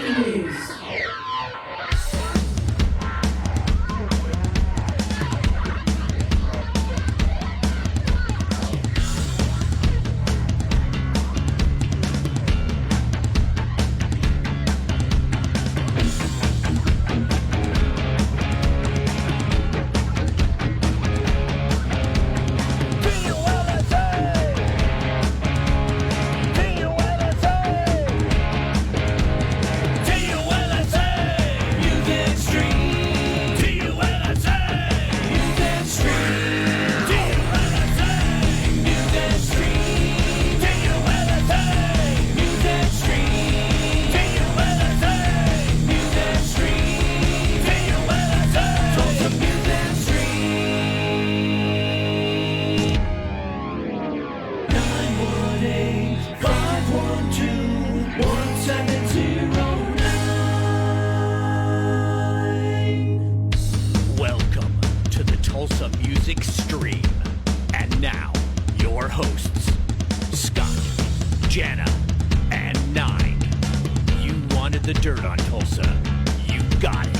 News. Welcome to the Tulsa Music Stream. And now, your hosts, Scott, Jana, and Nine. You wanted the dirt on Tulsa. You got it.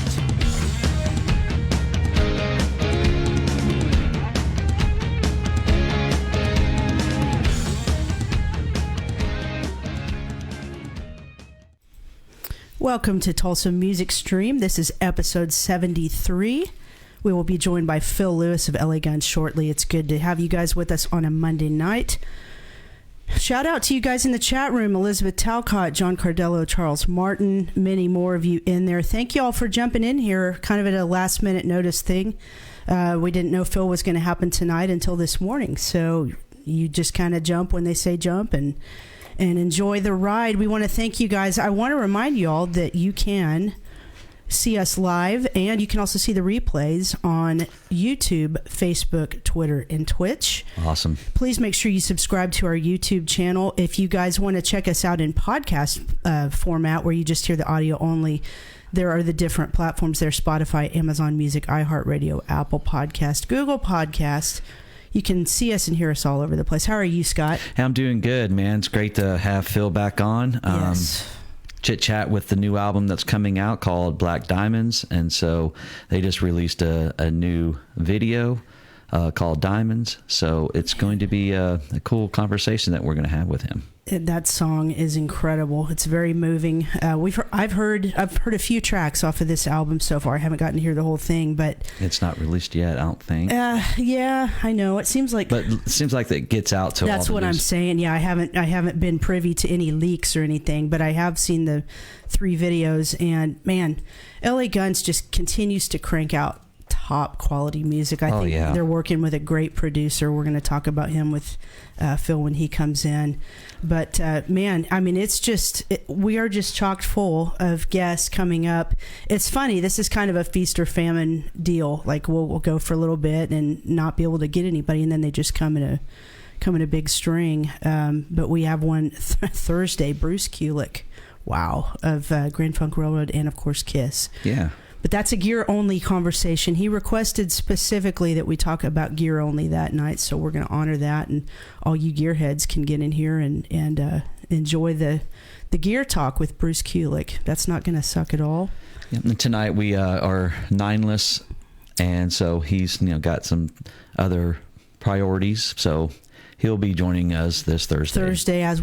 Welcome to Tulsa Music Stream. This is episode 73. We will be joined by Phil Lewis of LA Guns shortly. It's good to have you guys with us on a Monday night. Shout out to you guys in the chat room, Elizabeth Talcott, John Cardello, Charles Martin, many more of you in there. Thank you all for jumping in here, kind of at a last minute notice thing. We didn't know Phil was going to happen tonight until this morning, so you just kind of jump when they say jump and enjoy the ride. We want to thank you guys. I want to remind you all that you can see us live, and you can also see the replays on YouTube, Facebook, Twitter, and Twitch. Awesome. Please make sure you subscribe to our YouTube channel. If you guys want to check us out in podcast format, where you just hear the audio only, there are the different platforms there: Spotify, Amazon Music, iHeartRadio, Apple Podcast, Google Podcast. You can see us and hear us all over the place. How are you, Scott? Hey, I'm doing good, man. It's great to have Phil back on. Yes. Chit chat with the new album that's coming out called Black Diamonds, and so they just released a new video called Diamonds. So it's going to be a cool conversation that we're going to have with him. That song is incredible. It's very moving. I've heard a few tracks off of this album so far. I haven't gotten to hear the whole thing, but it's not released yet, I don't think. Yeah, I know. It seems like, but it seems like that gets out to. That's all the what news. I'm saying. Yeah, I haven't been privy to any leaks or anything, but I have seen the 3 videos, and man, LA Guns just continues to crank out top quality music. I think they're working with a great producer. We're going to talk about him with Phil when he comes in. But man, I mean, it's just we are just chocked full of guests coming up. It's funny. This is kind of a feast or famine deal. Like we'll go for a little bit and not be able to get anybody, and then they just come in a big string. But we have one Thursday, Bruce Kulick. Wow, of Grand Funk Railroad and of course Kiss. Yeah. But that's a gear-only conversation. He requested specifically that we talk about gear-only that night, so we're going to honor that, and all you gearheads can get in here and enjoy the gear talk with Bruce Kulick. That's not going to suck at all. Yeah, and tonight we are nineless, and so he's got some other priorities, so he'll be joining us this Thursday. As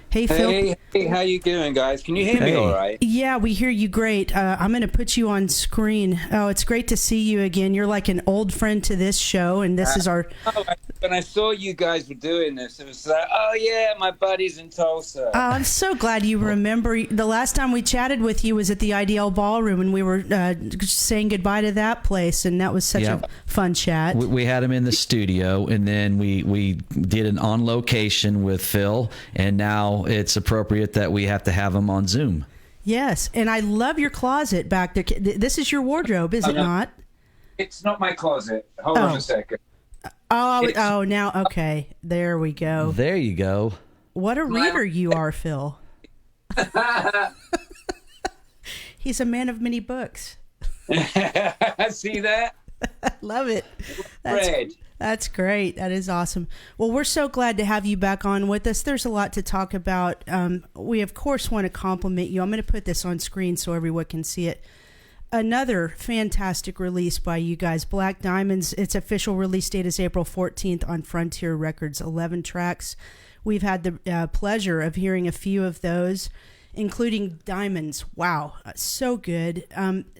Hey, how you doing, guys? Can you hear me all right? Yeah, we hear you great. I'm going to put you on screen. Oh, it's great to see you again. You're like an old friend to this show, and this is our... When I saw you guys were doing this, it was like, oh, yeah, my buddy's in Tulsa. I'm so glad you remember. The last time we chatted with you was at the IDL Ballroom, and we were saying goodbye to that place, and that was such a fun chat. We had him in the studio, and then we did an on location with Phil, and now it's appropriate that we have to have him on Zoom. Yes, and I love your closet back there. This is your wardrobe, is it not? It's not my closet. Hold on a second. Oh, now, okay. There we go. There you go. What a reader you are, Phil. He's a man of many books. See that? Love it. Red. That's great. That is awesome. Well, we're so glad to have you back on with us. There's a lot to talk about. We, of course, want to compliment you. I'm going to put this on screen so everyone can see it. Another fantastic release by you guys, Black Diamonds. Its official release date is April 14th on Frontier Records, 11 tracks. We've had the pleasure of hearing a few of those, including Diamonds. Wow, so good.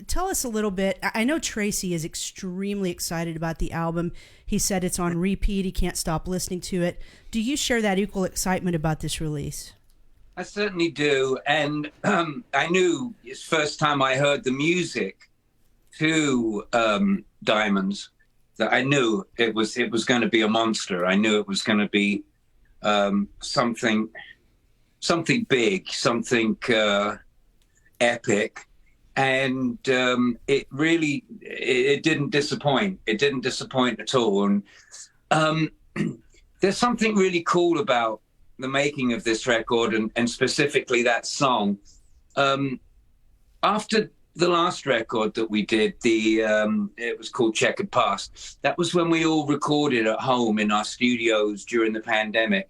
Tell us a little bit. I know Tracy is extremely excited about the album. He said it's on repeat. He can't stop listening to it. Do you share that equal excitement about this release? I certainly do. And I knew it's first time I heard the music to Diamonds that I knew it was going to be a monster. I knew it was going to be something big, something epic. And it really, it didn't disappoint. It didn't disappoint at all. And there's something really cool about the making of this record and specifically that song. After the last record that we did, it was called Checkered Past. That was when we all recorded at home in our studios during the pandemic.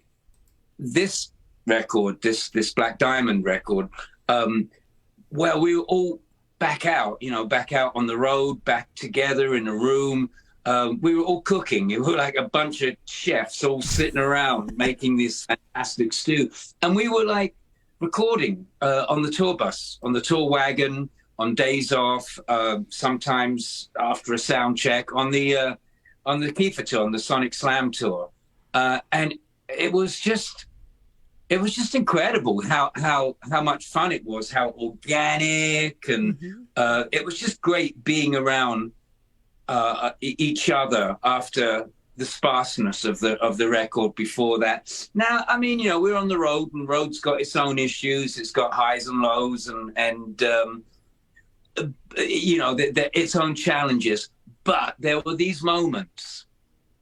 This record, this Black Diamond record, well, we were all back out on the road, back together in a room. We were all cooking. We were like a bunch of chefs all sitting around making this fantastic stew. And we were like recording on the tour bus, on the tour wagon, on days off, sometimes after a sound check, on the Kiefer tour, on the Sonic Slam tour. And it was just incredible how much fun it was, how organic, and it was just great being around each other after the sparseness of the record before that. Now, I mean, we're on the road, and road's got its own issues. It's got highs and lows, and its own challenges. But there were these moments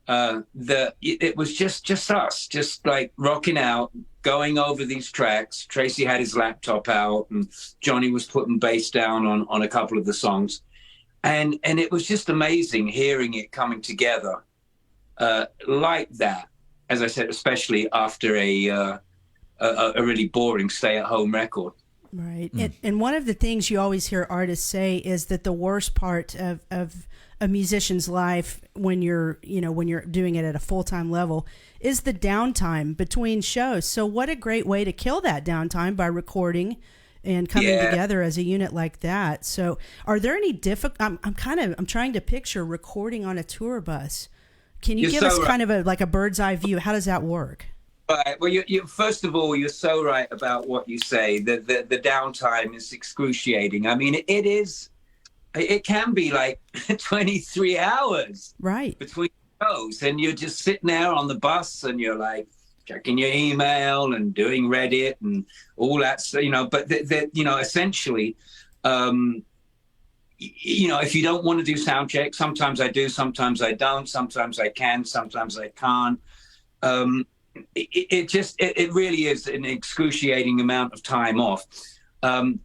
that it was just us, just like rocking out, going over these tracks. Tracy had his laptop out, and Johnny was putting bass down on a couple of the songs. And it was just amazing hearing it coming together like that, as I said, especially after a really boring stay-at-home record. Right. And one of the things you always hear artists say is that the worst part of a musician's life when you're doing it at a full-time level is the downtime between shows. So what a great way to kill that downtime by recording and coming together as a unit like that. So are there any I'm trying to picture recording on a tour bus. Can you give us kind of a bird's eye view? How does that work? Right. Well, you first of all, you're so right about what you say. The downtime is excruciating. I mean, it is. It can be like 23 hours between shows, and you're just sitting there on the bus, and you're like checking your email and doing Reddit and all that. So, but essentially, if you don't want to do sound check, sometimes I do, sometimes I don't, sometimes I can, sometimes I can't. It really is an excruciating amount of time off. And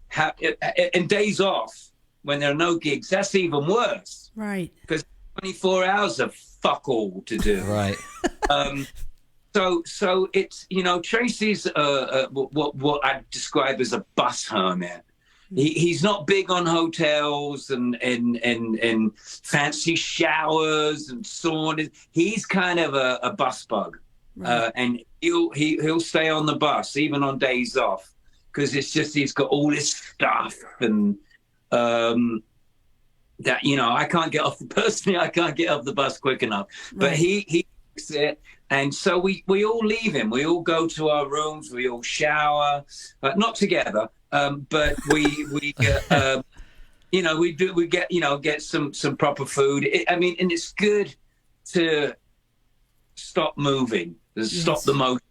days off when there are no gigs, that's even worse. Right. Because 24 hours of fuck all to do. Right. So it's, Tracy's what I describe as a bus hermit. He's not big on hotels and fancy showers and saunas. He's kind of a bus bug. Right. And he'll stay on the bus even on days off, because it's just he's got all this stuff and that I can't get off the bus quick enough. Right. But he likes it, and so we all leave him. We all go to our rooms. We all shower, not together, but we get get some proper food. And it's good to stop moving. Stop the motion,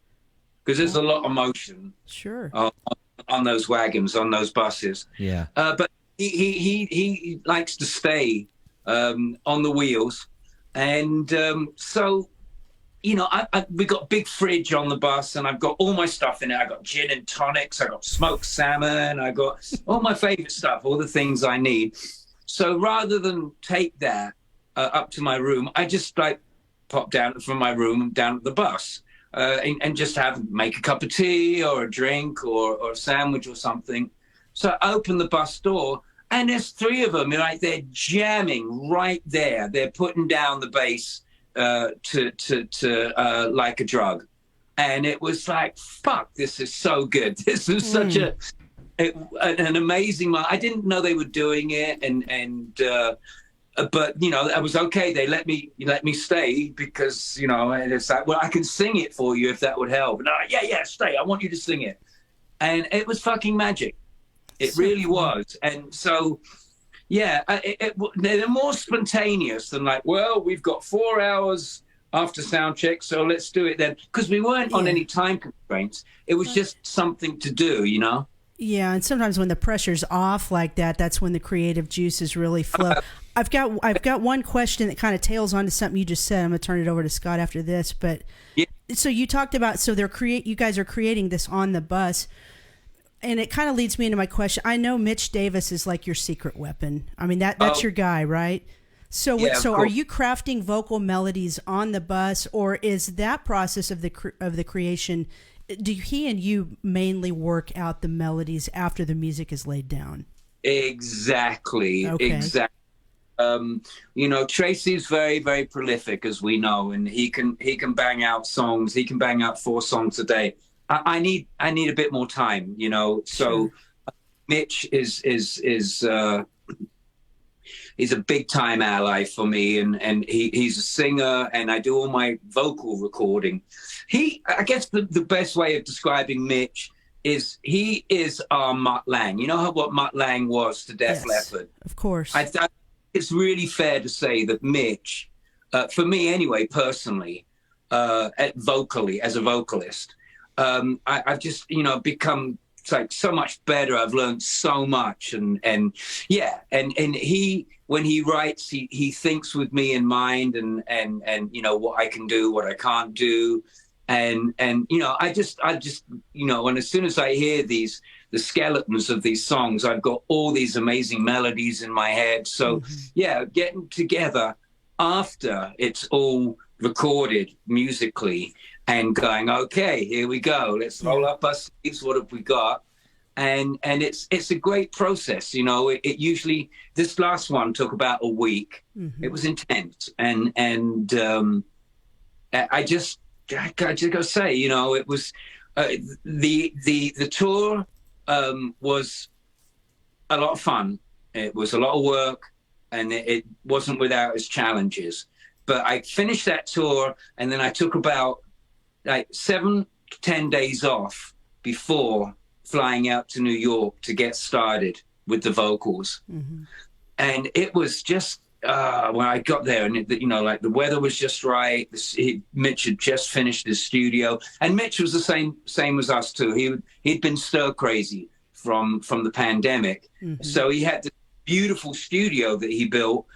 because there's a lot of motion on those wagons, on those buses. Yeah. But he likes to stay on the wheels, and so we got a big fridge on the bus, and I've got all my stuff in it. I got gin and tonics, I got smoked salmon, I got all my favorite stuff, all the things I need. So rather than take that up to my room, I just pop down from my room down at the bus and just make a cup of tea or a drink or a sandwich or something. So I open the bus door, and there's three of them, like they're jamming right there. They're putting down the bass to like a drug, and it was like, fuck, this is so good. This was such an amazing moment. I didn't know they were doing it, but that was okay. They let me stay because it's like, well, I can sing it for you if that would help. No, yeah, stay. I want you to sing it, and it was fucking magic. It really was, and so. Yeah, they're more spontaneous than like, well, we've got 4 hours after sound check, so let's do it then. Because we weren't on any time constraints. It was just something to do, Yeah, and sometimes when the pressure's off like that, that's when the creative juices really flow. I've got one question that kind of tails onto something you just said. I'm going to turn it over to Scott after this. But so you talked about, you guys are creating this on the bus. And it kind of leads me into my question. I know Mitch Davis is like your secret weapon. I mean, that's your guy, right? So are you crafting vocal melodies on the bus, or is that process of the creation? Do he and you mainly work out the melodies after the music is laid down? Exactly. Okay. Exactly. Tracy's very, very prolific, as we know, and he can bang out songs. He can bang out 4 songs a day. I need a bit more time, So Sure. Mitch is he's a big time ally for me, and he's a singer, and I do all my vocal recording. I guess the best way of describing Mitch is he is our Mutt Lange. You know what Mutt Lange was to Def Leppard? Of course. I think it's really fair to say that Mitch, for me anyway, personally, vocally as a vocalist. I've just, become so much better. I've learned so much, and he, when he writes, he thinks with me in mind, and what I can do, what I can't do, and I just and as soon as I hear the skeletons of these songs, I've got all these amazing melodies in my head. So getting together after it's all recorded musically and going, okay, here we go. Let's roll up our sleeves. What have we got? And it's a great process. It usually, this last one took about a week. Mm-hmm. It was intense. And I just gotta say, it was, the tour was a lot of fun. It was a lot of work, and it wasn't without its challenges. But I finished that tour, and then I took about 7 to 10 days off before flying out to New York to get started with the vocals. Mm-hmm. And it was just when I got there, and the weather was just right. Mitch had just finished his studio, and Mitch was the same as us too. He'd been stir crazy from the pandemic, mm-hmm. So he had this beautiful studio that he built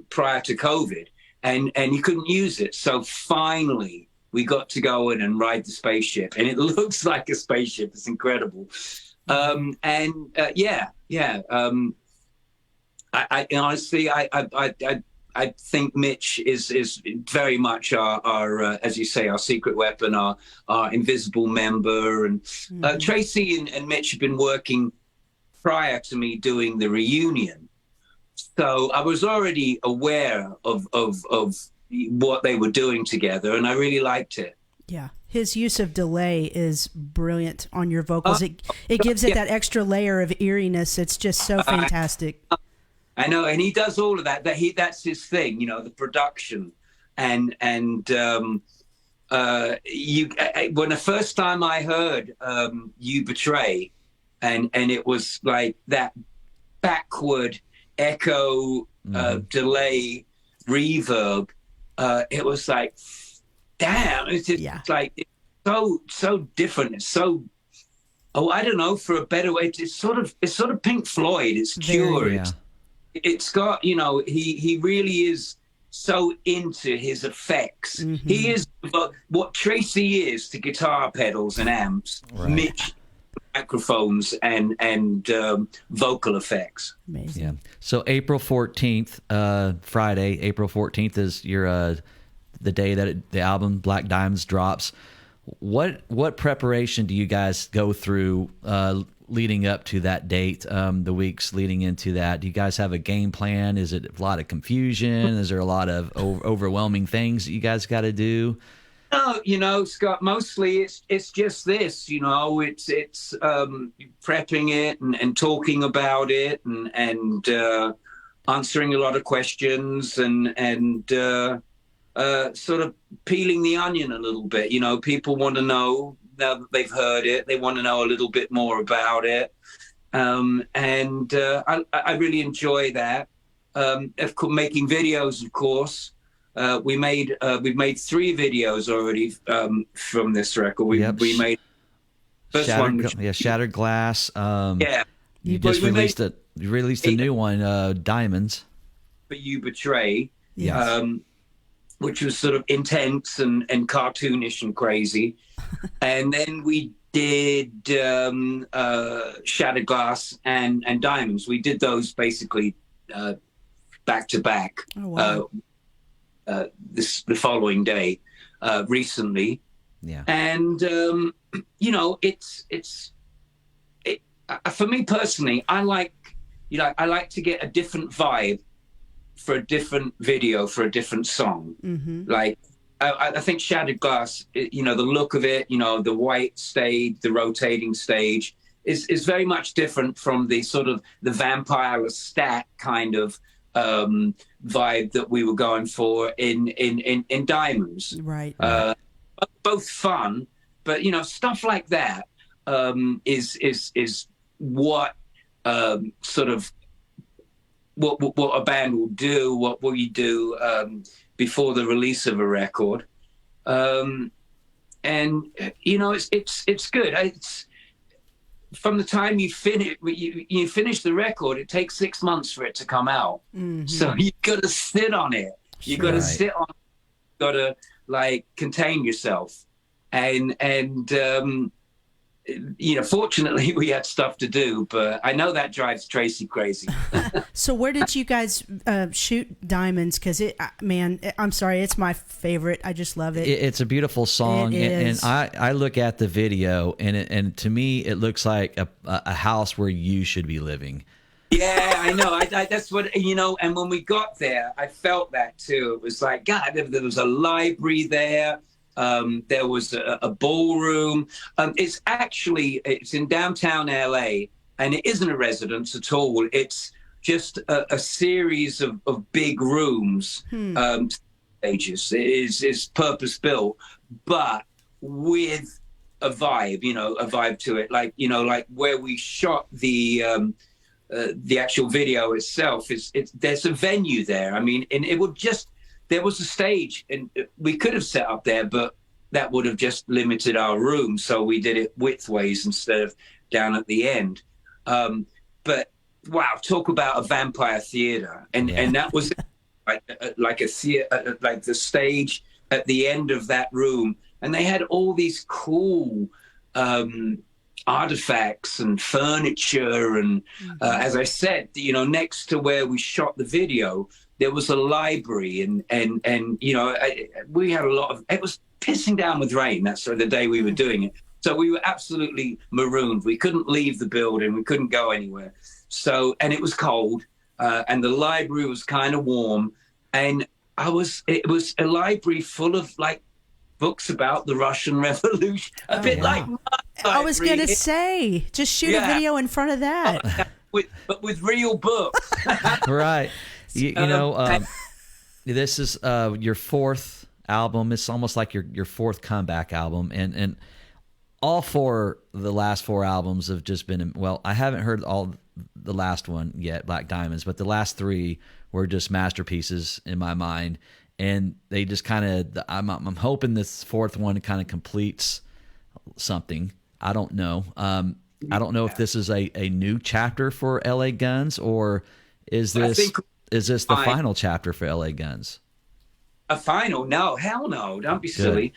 prior to COVID, and he couldn't use it. So finally, we got to go in and ride the spaceship, and it looks like a spaceship. It's incredible. I honestly, I think Mitch is very much our as you say, our secret weapon, our invisible member. And Tracy and Mitch have been working prior to me doing the reunion, so I was already aware of what they were doing together, and I really liked it. Yeah, his use of delay is brilliant on your vocals. It gives it that extra layer of eeriness. It's just so fantastic. I know, and he does all of that. That's his thing, the production, and when the first time I heard "You Betray," and it was like that backward echo, delay, reverb. It was like, damn! It's just like, it's so different. It's so oh, I don't know, for a better way, it's sort of Pink Floyd. It's Cure. Yeah. It's got, you know, he really is so into his effects. He is what Tracy is to guitar pedals and amps, Right. Mitch microphones and vocal effects. Amazing. Yeah. So April 14th, Friday, April 14th is your the day that the album Black Diamonds drops. What preparation do you guys go through leading up to that date, the weeks leading into that? Do you guys have a game plan? Is it a lot of confusion? Is there a lot of overwhelming things that you guys got to do? No, you know, Scott, mostly it's just this, you know, it's prepping it and talking about it and answering a lot of questions and sort of peeling the onion a little bit. You know, people want to know, now that they've heard it, they want to know a little bit more about it. I really enjoy that. Of course, making videos, of course. We've made 3 videos already from this record. We made first one, Shattered Glass. yeah. You just released a new one, Diamonds. But You Betray, Yes. which was sort of intense and cartoonish and crazy. And then we did Shattered Glass and Diamonds. We did those basically back to back. Oh, wow. The following day, recently. Yeah. And you know, it's for me personally, I like to get a different vibe for a different video for a different song. Like I think Shattered Glass, you know, the look of it, you know, the white stage, the rotating stage is very much different from the sort of the Vampire Lestat kind of vibe that we were going for in Diamonds. Right. Both fun, but you know, stuff like that is what sort of what a band will do, what will you do before the release of a record. And you know, it's good. It's from the time you finish the record, it takes 6 months for it to come out. So you got to sit on it. You got to sit on. Got to like contain yourself, and you know, fortunately we had stuff to do, but I know that drives Tracy crazy. So where did you guys shoot Diamonds? Because man, I'm sorry, it's my favorite. I just love it. It's a beautiful song, and I look at the video, and to me, it looks like a house where you should be living. Yeah, I know. That's what, you know. And when we got there, I felt that too. It was like, God, there was a library there. There was a ballroom. It's in downtown LA, and it isn't a residence at all. It's just a series of big rooms, stages. It is purpose built, but with a vibe, you know, a vibe to it. Like, you know, like where we shot the actual video itself there's a venue there. I mean, and it would just, there was a stage and we could have set up there, but that would have just limited our room. So we did it widthways instead of down at the end. But wow, talk about a vampire theater. And that was like a theater, like the stage at the end of that room. And they had all these cool artifacts and furniture. And as I said, you know, next to where we shot the video, there was a library, and you know, we had a lot of. It was pissing down with rain. That's the day we were doing it. So we were absolutely marooned. We couldn't leave the building. We couldn't go anywhere. So, and it was cold, and the library was kind of warm, and it was a library full of like books about the Russian Revolution, a bit like my I was library. gonna say, just shoot a video in front of that. But with real books. Right. You know, this is your 4th album. It's almost like your 4th comeback album, and all the last 4 albums have just been, well, I haven't heard the last one yet, Black Diamonds, but the last 3 were just masterpieces in my mind, and they just kind of, I'm hoping this 4th one kind of completes something. I don't know. I don't know if this is a new chapter for LA Guns, or is this the final chapter for LA Guns? A final? No, hell no! Don't be silly.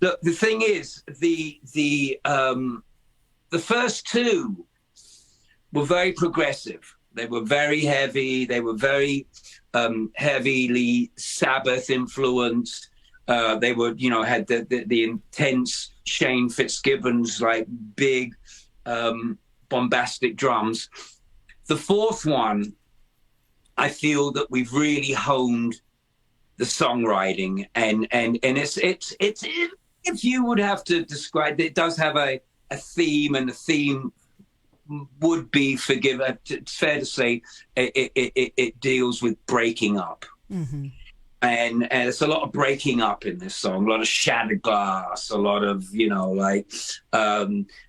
Look, the thing is, the first two were very progressive. They were very heavy. They were very heavily Sabbath influenced. They were, had the intense Shane Fitzgibbons, like big, bombastic drums. The fourth one, I feel that we've really honed the songwriting, and it's if you would have to describe it, does have a theme, and the theme would be it's fair to say it deals with breaking up. Mm-hmm. And it's a lot of breaking up in this song, a lot of shattered glass, a lot of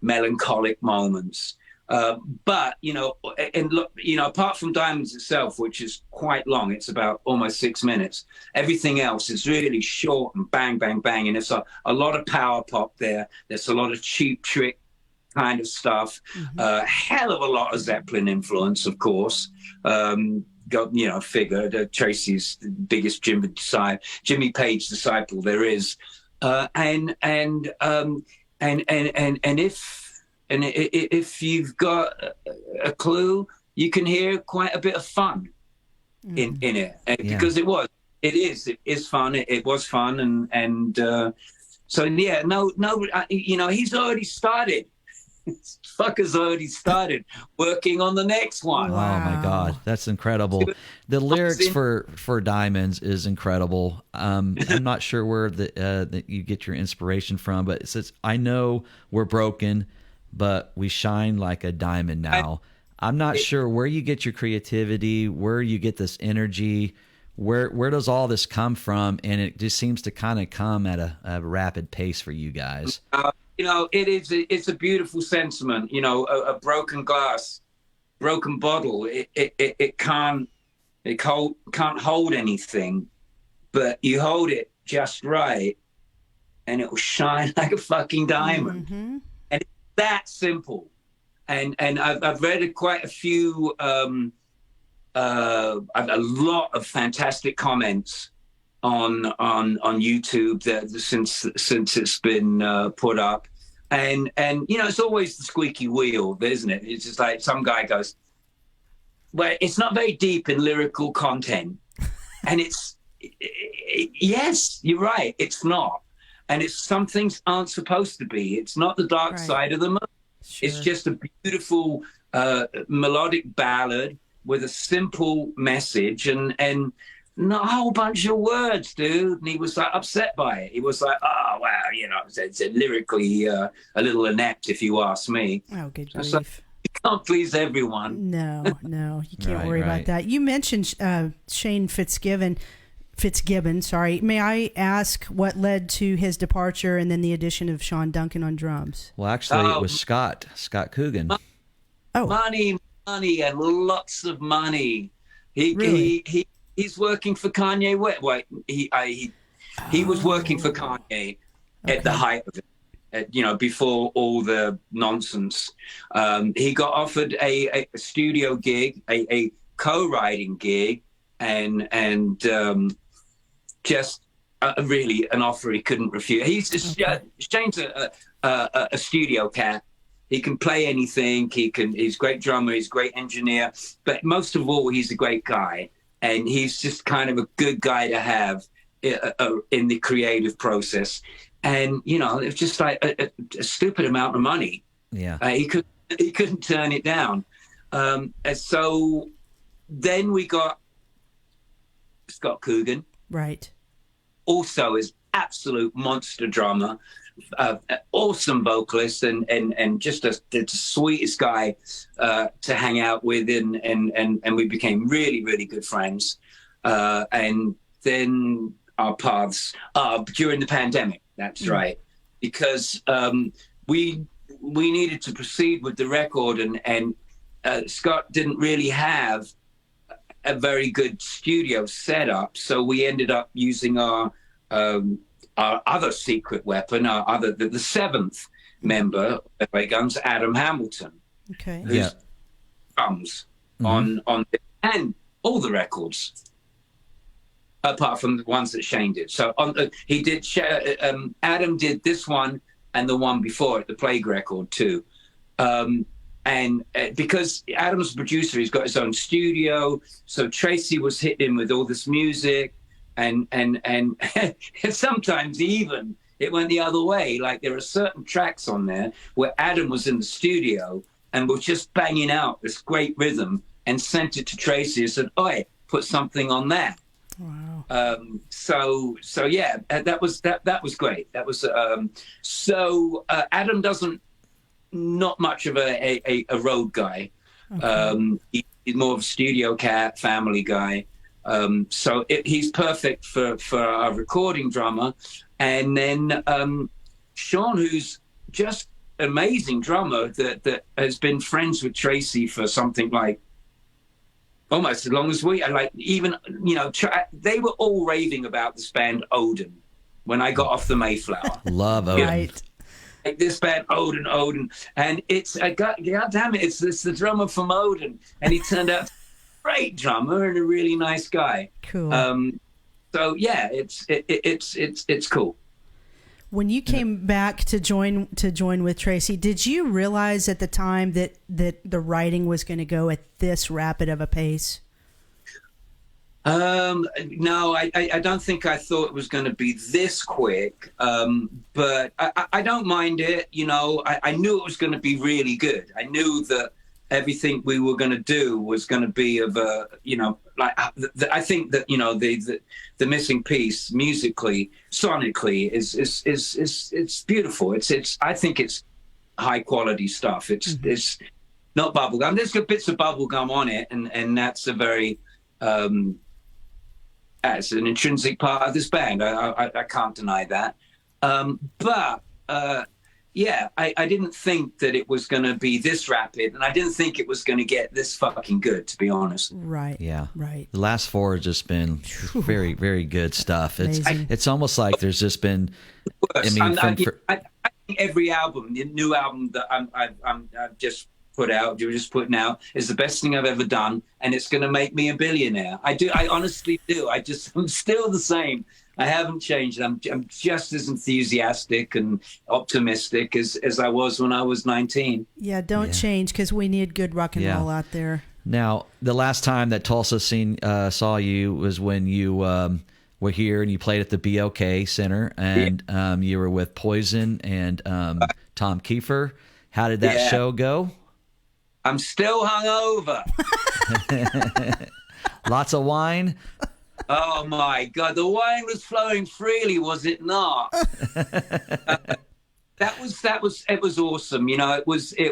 melancholic moments. But and look, apart from Diamonds itself, which is quite long, it's about almost 6 minutes. Everything else is really short and bang, bang, bang, and it's a lot of power pop there. There's a lot of Cheap Trick kind of stuff. Mm-hmm. Hell of a lot of Zeppelin influence, of course. Figure Tracy's biggest Jimmy Page disciple there is, and if you've got a clue, you can hear quite a bit of fun in it, because it is fun. It was fun, and so yeah, he's already started. Fucker's already started working on the next one. Wow. Oh my God, that's incredible. The lyrics for Diamonds is incredible. I'm not sure where that you get your inspiration from, but it says, "I know we're broken, but we shine like a diamond now." I'm not sure where you get your creativity, where you get this energy, where does all this come from, and it just seems to kind of come at a rapid pace for you guys. It's a beautiful sentiment. A broken glass, broken bottle. It can't hold anything, but you hold it just right, and it will shine like a fucking diamond. Mm-hmm. And it's that simple. And I've read quite a few, a lot of fantastic comments on YouTube since it's been put up, and it's always the squeaky wheel, isn't it? It's just like some guy goes, well, it's not very deep in lyrical content, and yes, you're right, it's not, and some things aren't supposed to be. It's not the dark side of the moon. Sure. It's just a beautiful melodic ballad with a simple message, and not a whole bunch of words, dude. And he was like upset by it. He was like, "Oh wow, it's lyrically a little inept, if you ask me." Oh, good grief! Like, you can't please everyone. No, you can't worry about that. You mentioned Shane Fitzgibbon. Sorry. May I ask what led to his departure and then the addition of Sean Duncan on drums? Well, actually, it was Scott Coogan. Money, and lots of money. He's working for Kanye West. Wait, he was working for Kanye at the height of it, before all the nonsense. He got offered a studio gig, a co-writing gig, and just really an offer he couldn't refuse. Shane's a studio cat. He can play anything. He's a great drummer. He's a great engineer. But most of all, he's a great guy. And he's just kind of a good guy to have in the creative process. And, it was just like a stupid amount of money. Yeah. He couldn't turn it down. And so then we got Scott Coogan. Right. Also is absolute monster drummer, awesome vocalist, and just the sweetest guy to hang out with, and we became really, really good friends. And then our paths during the pandemic. That's right, because we needed to proceed with the record, and Scott didn't really have a very good studio setup, so we ended up using our other secret weapon, the seventh, member of LA Guns, Adam Hamilton, Okay. who's drums on and all the records, apart from the ones that Shane did. So he did. Adam did this one and the one before it, the Plague record too. And because Adam's a producer, he's got his own studio. So Tracy was hitting him with all this music, and sometimes even it went the other way. Like there are certain tracks on there where Adam was in the studio and was just banging out this great rhythm and sent it to Tracy and said, "Oi, put something on that." Wow. So yeah, that was great. That was Adam doesn't. Not much of a road guy. Okay. He's more of a studio cat, family guy. So he's perfect for a recording drummer. And then Sean, who's just amazing drummer that has been friends with Tracy for something like almost as long as we. Like even they were all raving about this band Odin when I got off the Mayflower. Love Odin. Right. Like this band Odin, and it's God damn it, it's the drummer from Odin, and he turned out a great drummer and a really nice guy. Cool. So yeah, it's cool. When you came back to join with Tracy, did you realize at the time that the writing was going to go at this rapid of a pace? No, I don't think I thought it was going to be this quick, but I don't mind it. I knew it was going to be really good. I knew that everything we were going to do was going to be of a, I think that, the missing piece musically, sonically is beautiful. I think it's high quality stuff. It's not bubblegum. There's good bits of bubblegum on it. And that's a very, as an intrinsic part of this band. I can't deny that. But I didn't think that it was going to be this rapid, and I didn't think it was going to get this fucking good, to be honest. Right. Yeah. Right. The last four have just been very, very good stuff. It's almost like there's just been. I think every album, the new album that I've just putting out is the best thing I've ever done, and it's going to make me a billionaire. I honestly do. I'm still the same. I haven't changed. I'm just as enthusiastic and optimistic as I was when I was 19. Yeah, don't change, because we need good rock and roll out there. Now, the last time that Tulsa saw you was when you were here and you played at the BOK Center, and you were with Poison and Tom Kiefer. How did that show go? I'm still hungover. Lots of wine. Oh my God, the wine was flowing freely, was it not? It was awesome. It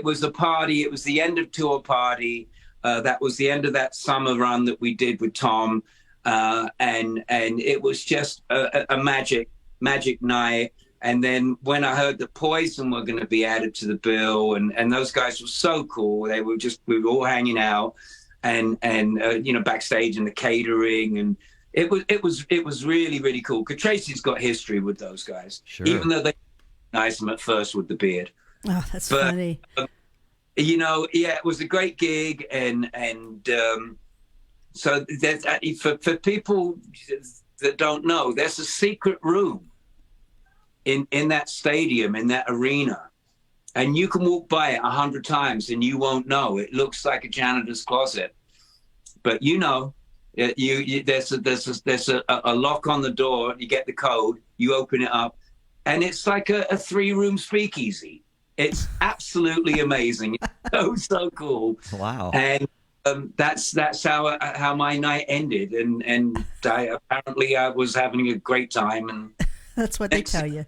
was a party. It was the end of tour party. That was the end of that summer run that we did with Tom, and it was just a magic night. And then when I heard that Poison were going to be added to the bill, and those guys were so cool. We were all hanging out and backstage and the catering, and it was really, really cool. Because Tracy's got history with those guys, sure. Even though they recognized him at first with the beard. Oh, that's funny. It was a great gig, and so there's, for people that don't know, there's a secret room in that stadium, in that arena, and you can walk by it 100 times and you won't know. It looks like a janitor's closet, but there's a lock on the door. You get the code, you open it up, and it's like a 3-room speakeasy. It's absolutely amazing. It's so cool. Wow. And that's how my night ended, and apparently I was having a great time, and that's what they tell you.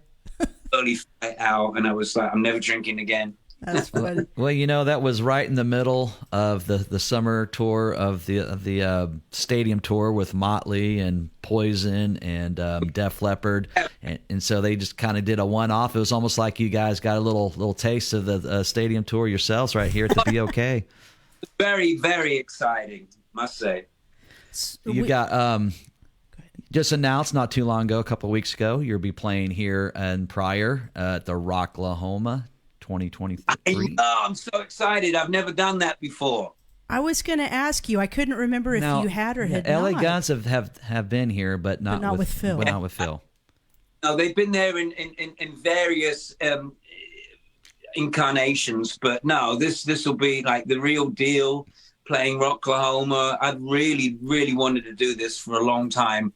Early flight out, and I was like, I'm never drinking again. That's funny. Well, that was right in the middle of the summer tour of the stadium tour with Motley and Poison and Def Leppard, and so they just kind of did a one-off. It was almost like you guys got a little taste of the stadium tour yourselves right here at the BOK. Very, very exciting, must say. You got just announced not too long ago, a couple of weeks ago, you'll be playing here in Pryor at the Rocklahoma 2023. I'm so excited. I've never done that before. I was going to ask you. I couldn't remember if you had or had LA not. Guns have been here, but not with Phil. But not with Phil. No, they've been there in various incarnations, but no, this will be like the real deal. Playing Rocklahoma. I've really, really wanted to do this for a long time,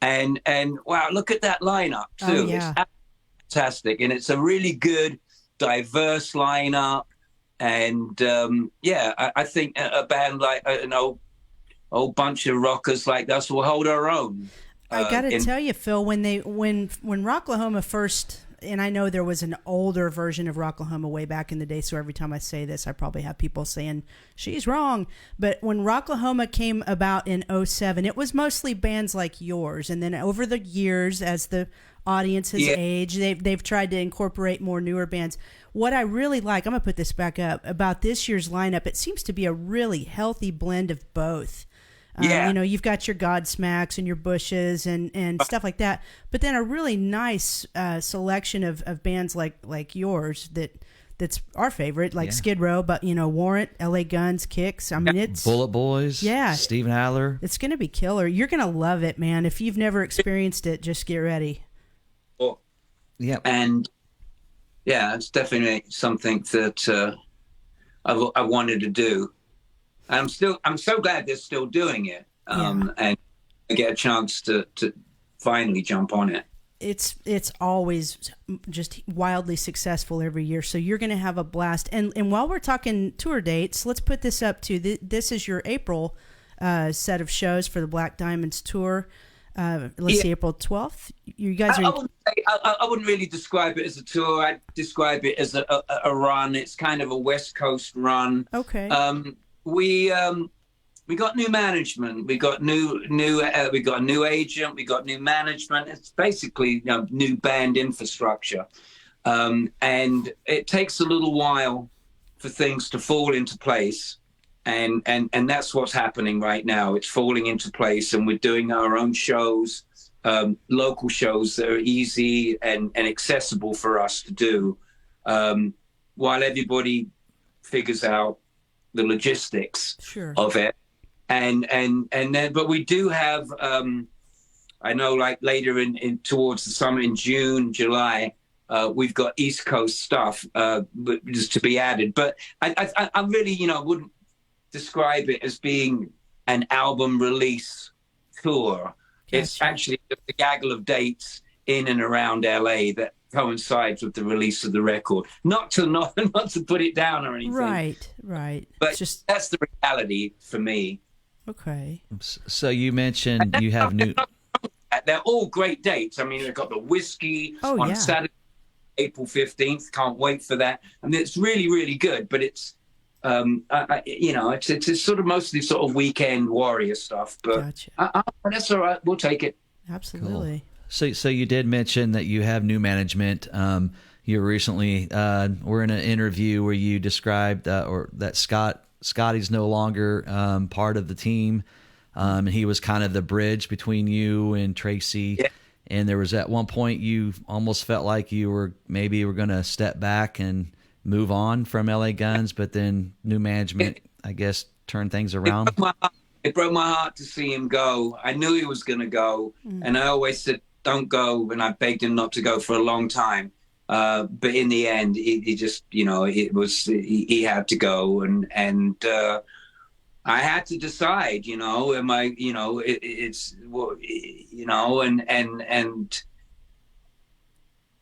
and wow, look at that lineup too. Oh, yeah. It's fantastic, and it's a really good, diverse lineup. And I think a band like an old bunch of rockers like us will hold our own. I got to tell you, Phil, when Rocklahoma first, and I know there was an older version of Rocklahoma way back in the day, so every time I say this, I probably have people saying, she's wrong. But when Rocklahoma came about in 2007, it was mostly bands like yours. And then over the years, as the audience has aged, they've tried to incorporate more newer bands. What I really like, I'm going to put this back up, about this year's lineup, it seems to be a really healthy blend of both. You've got your Godsmacks and your Bushes and stuff like that, but then a really nice selection of bands like yours that's our favorite, like Skid Row, but Warrant, LA Guns, Kicks. I mean, it's Bullet Boys, Steven Adler. It's going to be killer. You're going to love it, man. If you've never experienced it, just get ready. Oh, yeah, and it's definitely something that I wanted to do. I'm so glad they're still doing it, and I get a chance to finally jump on it. It's always just wildly successful every year, so you're going to have a blast. And while we're talking tour dates, let's put this up to this is your April set of shows for the Black Diamonds tour. Let's see, April 12th. You guys are. I wouldn't really describe it as a tour. I'd describe it as a run. It's kind of a West Coast run. Okay. We got new management. We got we got a new agent. We got new management. It's basically new band infrastructure, and it takes a little while for things to fall into place, and that's what's happening right now. It's falling into place, and we're doing our own shows, local shows that are easy and accessible for us to do, while everybody figures out the logistics of it, and then, but we do have, I know, like later in towards the summer in June, July, we've got East Coast stuff just to be added. But I really, wouldn't describe it as being an album release tour. Gotcha. It's actually a gaggle of dates in and around LA that coincides with the release of the record. Not to put it down or anything. Right. But just that's the reality for me. Okay. So you mentioned you have new. They're all great dates. I mean, they've got the Whiskey on Saturday, April 15th. Can't wait for that. I mean, it's really, really good. But it's, it's sort of mostly sort of weekend warrior stuff. But gotcha. That's all right. We'll take it. Absolutely. Cool. So you did mention that you have new management. You recently were in an interview where you described or that Scotty's no longer part of the team. And he was kind of the bridge between you and Tracy. Yeah. And there was at one point you almost felt like you were going to step back and move on from LA Guns, but then new management, I guess, turned things around. It broke my heart to see him go. I knew he was going to go, and I always said, don't go, and I begged him not to go for a long time. But in the end, he just, he had to go, and I had to decide, am I, and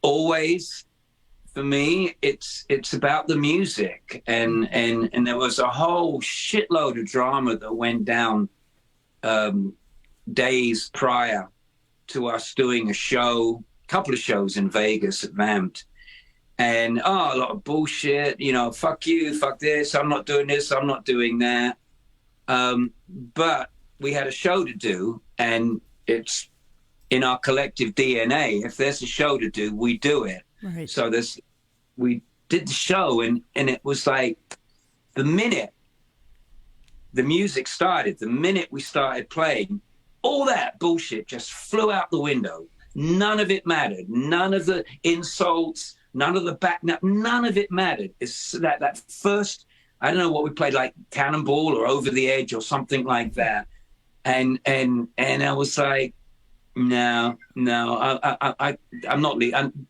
always for me, it's about the music, and there was a whole shitload of drama that went down days prior to us doing a couple of shows in Vegas at Vamped. And a lot of bullshit, fuck you, fuck this, I'm not doing this, I'm not doing that. But we had a show to do, and it's in our collective DNA. If there's a show to do, we do it. Right. So we did the show, and it was like the minute the music started, the minute we started playing, all that bullshit just flew out the window. None of it mattered. None of the insults, none of the back, none of it mattered. It's that first, I don't know what we played, like Cannonball or Over the Edge or something like that. And I was like, no, I'm not leaving.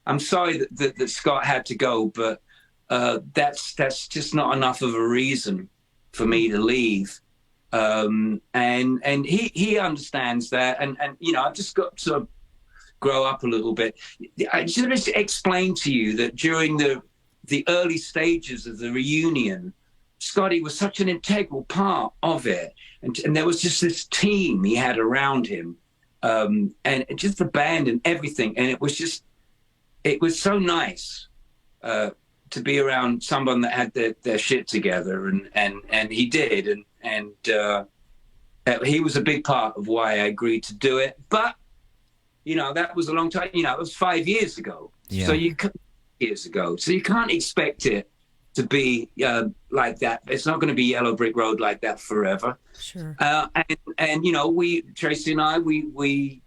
I'm sorry that Scott had to go, but that's just not enough of a reason for me to leave. And he understands that, and I've just got to grow up a little bit. I just explained to you that during the early stages of the reunion, Scotty was such an integral part of it, and there was just this team he had around him, and just the band and everything, and it was so nice to be around someone that had their shit together, and he did, and he was a big part of why I agreed to do it. But that was a long time. It was 5 years ago. Yeah. So you can't expect it to be like that. It's not going to be Yellow Brick Road like that forever. Sure. And Tracy and I, we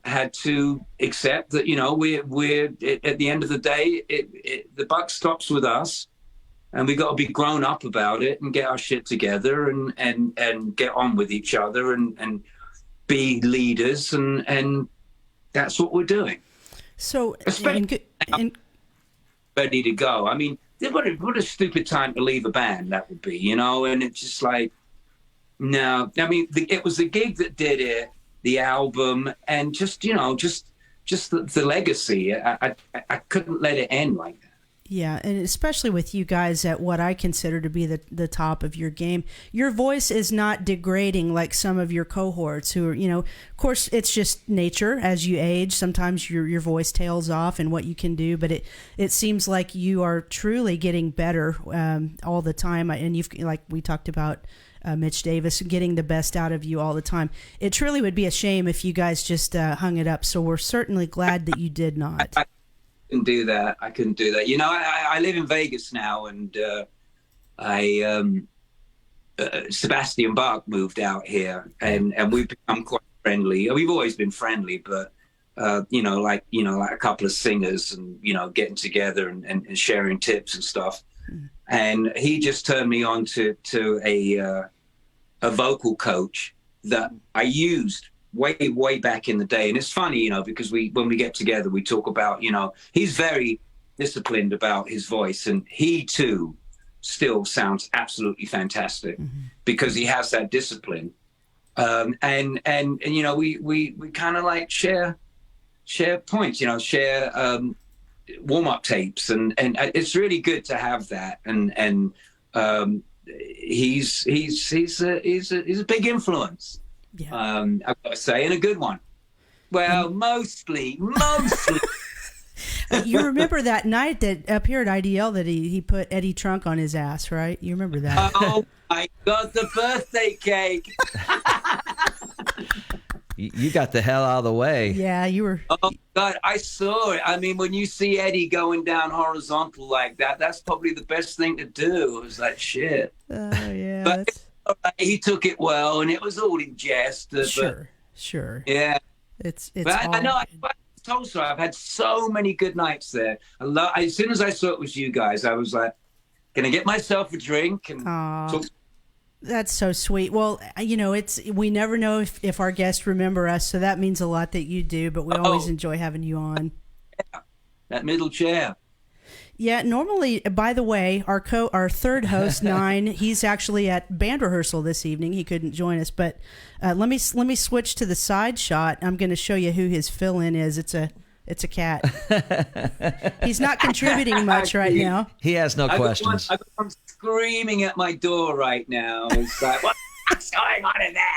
had to accept that we're at the end of the day, the buck stops with us, and we got to be grown up about it and get our shit together and get on with each other and be leaders, and that's what we're doing. So, ready to go. I mean, what a stupid time to leave a band that would be, and it's just like, no. I mean, it was the gig that did it, the album, and just the legacy. I couldn't let it end like that. Yeah, and especially with you guys at what I consider to be the top of your game. Your voice is not degrading like some of your cohorts who are, of course, it's just nature. As you age, sometimes your voice tails off and what you can do, but it seems like you are truly getting better all the time. And you've, like we talked about, Mitch Davis, getting the best out of you all the time. It truly would be a shame if you guys just hung it up. So we're certainly glad that you did not. I couldn't do that. I live in Vegas now, and Sebastian Bach moved out here, and we've become quite friendly. We've always been friendly, but like a couple of singers, and getting together and sharing tips and stuff. And he just turned me on to a vocal coach that I used way back in the day. And it's funny, because when we get together, we talk about, he's very disciplined about his voice, and he too still sounds absolutely fantastic because he has that discipline. And we kind of like share points, share warm-up tapes, and it's really good to have that. And he's a big influence. Yeah. I've got to say, and a good one. Well, mostly. You remember that night that up here at IDL that he put Eddie Trunk on his ass, right? You remember that? Oh my God, the birthday cake! You got the hell out of the way. Yeah, you were. Oh God, I saw it. I mean, when you see Eddie going down horizontal like that, that's probably the best thing to do. It was like shit. Oh yeah. But he took it well, and it was all in jest. Sure. Yeah. It's. But I know. Tulsa, I've had so many good nights there. As soon as I saw it was you guys, I was like, "Can I get myself a drink?" And talk. That's so sweet. Well, we never know if our guests remember us, so that means a lot that you do. But we always enjoy having you on. Yeah, that middle chair. Yeah, normally, by the way, our third host, Nine, he's actually at band rehearsal this evening. He couldn't join us, but let me switch to the side shot. I'm going to show you who his fill-in is. It's a cat. He's not contributing much right now. He has no questions. I've got one screaming at my door right now. It's like, what's going on in there?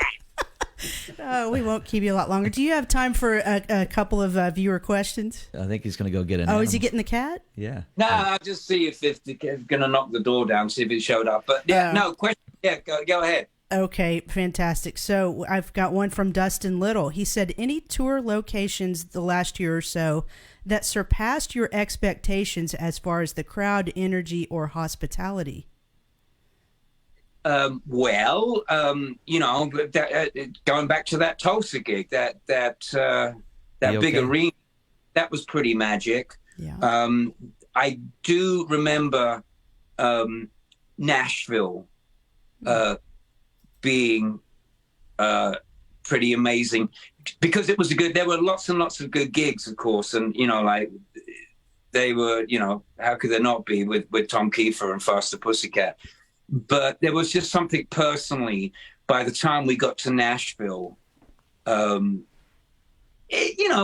We won't keep you a lot longer. Do you have time for a couple of viewer questions? I think he's going to go get an animal. Is he getting the cat? Yeah. No, I'll just see if it's going to knock the door down, see if it showed up. But yeah, no question. Yeah, go ahead. Okay, fantastic. So I've got one from Dustin Little. He said, any tour locations the last year or so that surpassed your expectations as far as the crowd, energy, or hospitality? Going back to that Tulsa gig, that big arena, that was pretty magic. Yeah. I do remember Nashville being pretty amazing because it was there were lots and lots of good gigs, of course, and like they were, how could there not be with Tom Kiefer and Faster Pussycat? But there was just something personally. By the time we got to Nashville, it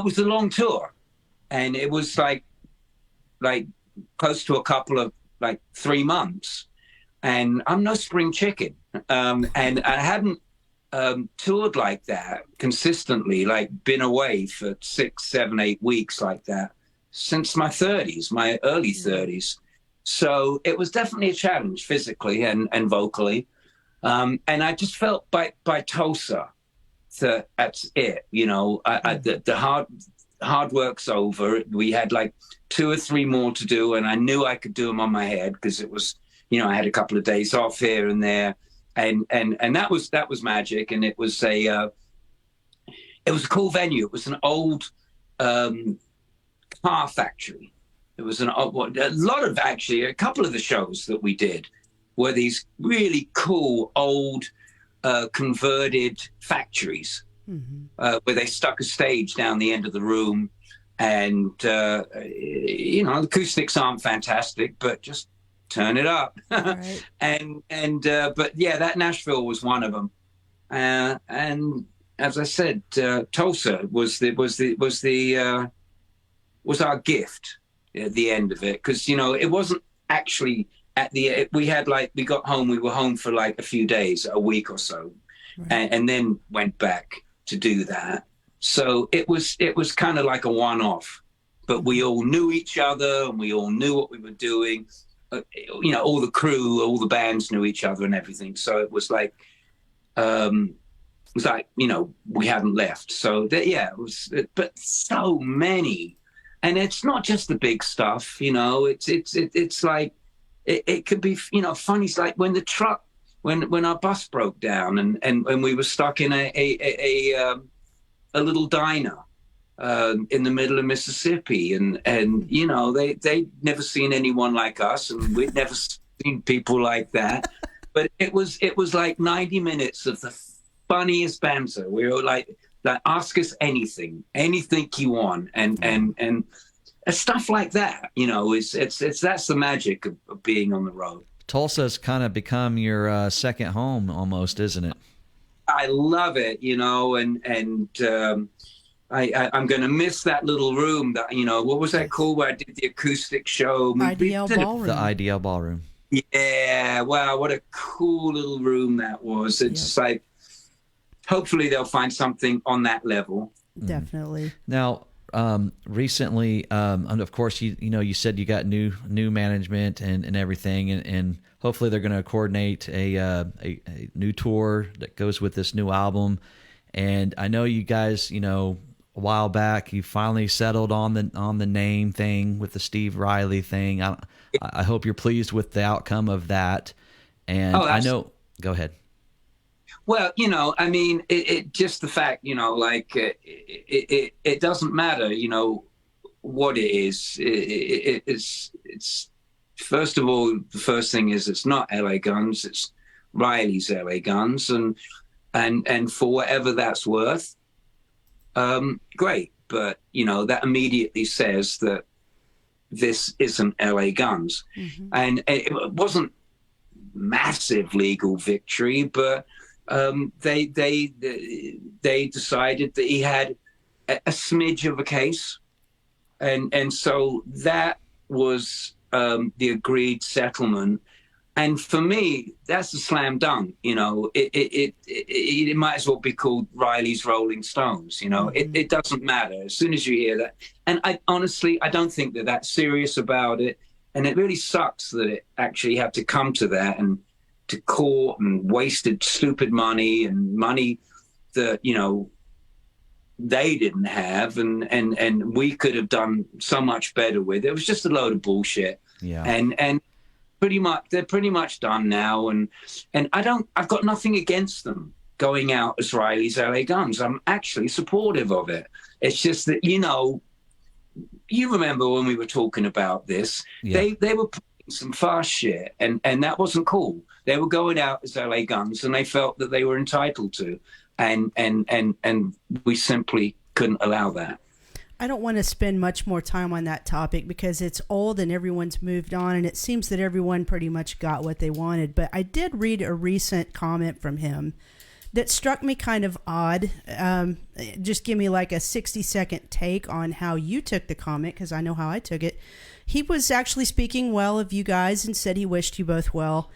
was a long tour, and it was like close to a couple of 3 months, and I'm no spring chicken, and I hadn't toured like that consistently, been away for 6, 7, 8 weeks like that since my early 30s. So it was definitely a challenge physically and vocally. And I just felt by Tulsa that that's it. The hard work's over. We had 2 or 3 more to do, and I knew I could do them on my head because it was, I had a couple of days off here and there, and that was magic. And it was a cool venue. It was an old car factory. It was a couple of the shows that we did were these really cool old converted factories where they stuck a stage down the end of the room, and the acoustics aren't fantastic, but just turn it up. Right. But yeah, that Nashville was one of them, and as I said, Tulsa was our gift at the end of it, because it wasn't actually we got home, we were home for a few days, a week or so, right. and then went back to do that. So it was kind of like a one-off, but we all knew each other and we all knew what we were doing. All the crew, all the bands knew each other and everything. So it was we hadn't left. So it was, but so many. And it's not just the big stuff, it's like, it could be, funny. It's like when when our bus broke down and when we were stuck in a little diner in the middle of Mississippi, and they'd never seen anyone like us, and we'd never seen people like that. But it was like 90 minutes of the funniest banter. We were like ask us anything you want, and stuff like that. It's that's the magic of being on the road. Tulsa's kind of become your second home almost, isn't it? I love it, and I'm going to miss that little room that, what was that called where I did the acoustic show? IDL Ballroom. The IDL Ballroom. Yeah, wow, what a cool little room that was. It's like, hopefully they'll find something on that level. Definitely. Now, recently, and of course, you said you got new management and everything, and hopefully they're going to coordinate a new tour that goes with this new album. And I know you guys, a while back, you finally settled on the name thing with the Steve Riley thing. I hope you're pleased with the outcome of that. And I know, go ahead. Well, I mean, it just the fact, it doesn't matter, what it is. It's first of all, the first thing is it's not LA Guns, it's Riley's LA Guns, and for whatever that's worth, great. But that immediately says that this isn't LA Guns, and it wasn't massive legal victory, but they decided that he had a smidge of a case, and so that was the agreed settlement. And for me, that's a slam dunk. It might as well be called Riley's Rolling Stones. It doesn't matter as soon as you hear that. And I honestly don't think that that's serious about it. And it really sucks that it actually had to come to that, and to court, and wasted stupid money and money that, they didn't have, and we could have done so much better with. It was just a load of bullshit. Yeah. And they're pretty much done now, and I've got nothing against them going out as Riley's LA Guns. I'm actually supportive of it. It's just that, you remember when we were talking about this, Yeah. they were playing some fast shit, and that wasn't cool. They were going out as LA Guns, and they felt that they were entitled to, and we simply couldn't allow that. I don't want to spend much more time on that topic because it's old and everyone's moved on, and it seems that everyone pretty much got what they wanted. But I did read a recent comment from him that struck me kind of odd. Just give me like a 60-second take on how you took the comment, because I know how I took it. He was actually speaking well of you guys and said he wished you both well.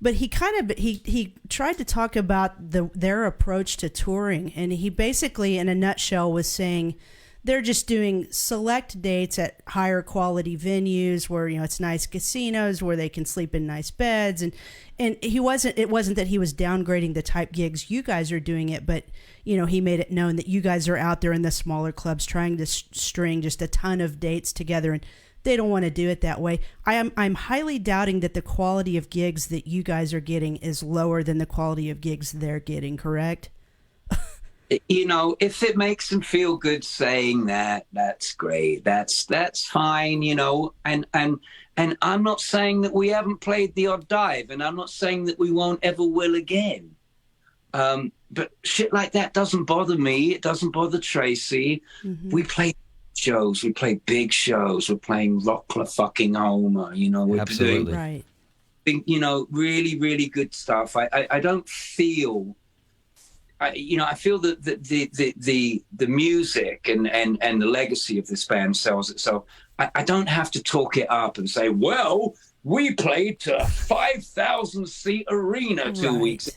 But he kind of he tried to talk about their approach to touring, and he basically, in a nutshell, was saying they're just doing select dates at higher quality venues where, you know, it's nice casinos where they can sleep in nice beds. And it wasn't that he was downgrading the type gigs you guys are doing it, but, you know, he made it known that you guys are out there in the smaller clubs trying to string just a ton of dates together, and they don't want to do it that way. I'm highly doubting that the quality of gigs that you guys are getting is lower than the quality of gigs they're getting, correct? You know, if it makes them feel good saying that, that's great. That's fine, you know. And I'm not saying that we haven't played the odd dive, and I'm not saying that we won't ever will again. But shit like that doesn't bother me. It doesn't bother Tracy. Mm-hmm. We play shows. We play big shows. We're playing Rockla-fucking-Homer. You know, we're Absolutely. doing, Right. you know, really, really good stuff. I don't feel. I feel that the music and the legacy of this band sells itself. I don't have to talk it up and say, well, we played to a 5,000 seat arena 2 weeks.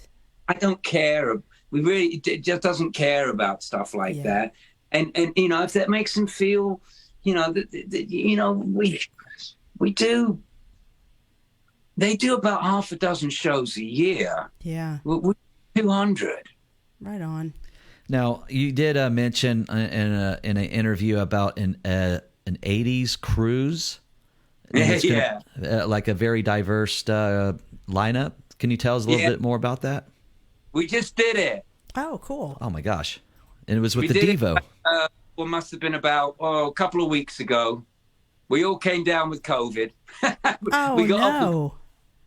I don't care. It just doesn't care about stuff like that. And you know, if that makes them feel, you know, we do. They do about half a dozen shows a year. Yeah. We're 200. Right on. Now, you did mention in an interview about an 80s cruise. Yeah. Like a very diverse lineup. Can you tell us a little bit more about that? We just did it. Oh, cool. Oh, my gosh. And it was with the Devo. What must have been about a couple of weeks ago. We all came down with COVID. Oh, we no.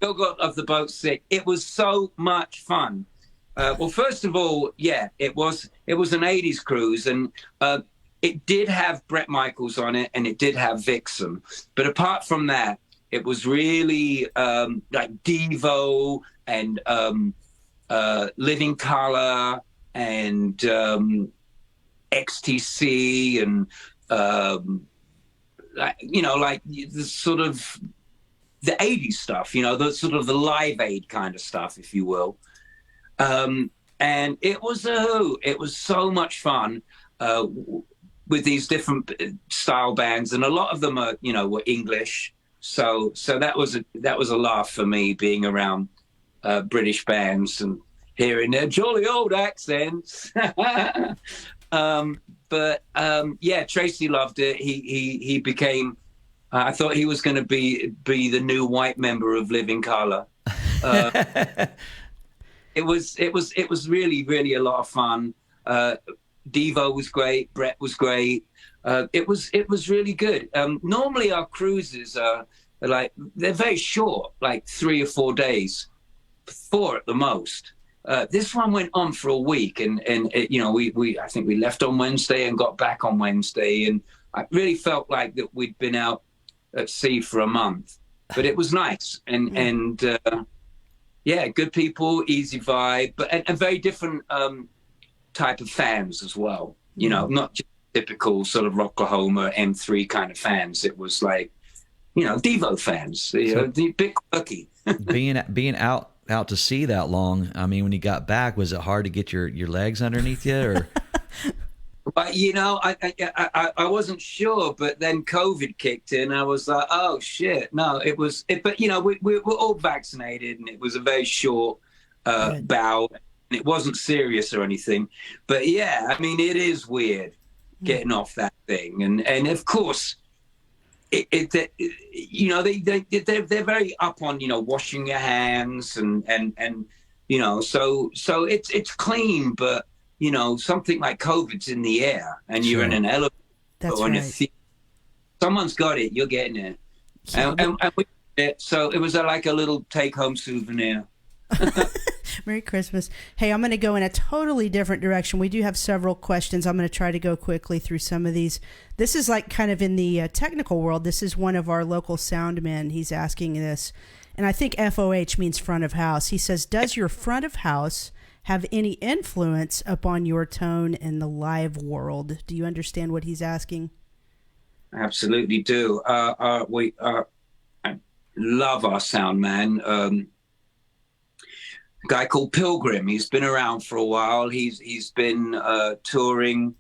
We got off the boat sick. It was so much fun. Well, first of all, yeah, it was an 80s cruise, and it did have Bret Michaels on it, and it did have Vixen. But apart from that, it was really like Devo and Living Colour and XTC and you know, like the sort of the 80s stuff, you know, the sort of the Live Aid kind of stuff, if you will. And it was so much fun with these different style bands, and a lot of them were English. So that was a laugh for me, being around British bands and hearing their jolly old accents. But Tracy loved it. He became. I thought he was going to be the new white member of Living Colour. It was really, really a lot of fun. Devo was great. Bret was great. It was really good. Normally our cruises are they're very short, like 3 or 4 days, 4 at the most. This one went on for a week, and I think we left on Wednesday and got back on Wednesday, and I really felt like that we'd been out at sea for a month. But it was nice, and good people, easy vibe, but and very different type of fans as well. You know, not just typical sort of Rockla-Homer M3 kind of fans. It was like, you know, Devo fans, the bit quirky. being out to sea that long, I mean, when you got back, was it hard to get your legs underneath you, or? But you know, I wasn't sure, but then COVID kicked in. I was like, oh shit, no, but you know, we were all vaccinated, and it was a very short bout, and it wasn't serious or anything. But yeah, I mean, it is weird getting off that thing, and of course, you know, they're very up on, you know, washing your hands and you know, so it's clean, but you know, something like COVID's in the air, and you're in an elevator or in a theater, someone's got it. You're getting it. And we did it. So it was like a little take-home souvenir. Merry Christmas. Hey, I'm going to go in a totally different direction. We do have several questions. I'm going to try to go quickly through some of these. This is like kind of in the technical world. This is one of our local sound men. He's asking this, and I think FOH means front of house. He says, does your front of house have any influence upon your tone in the live world? Do you understand what he's asking? Absolutely do. We love our sound man. A guy called Pilgrim. He's been around for a while. He's been touring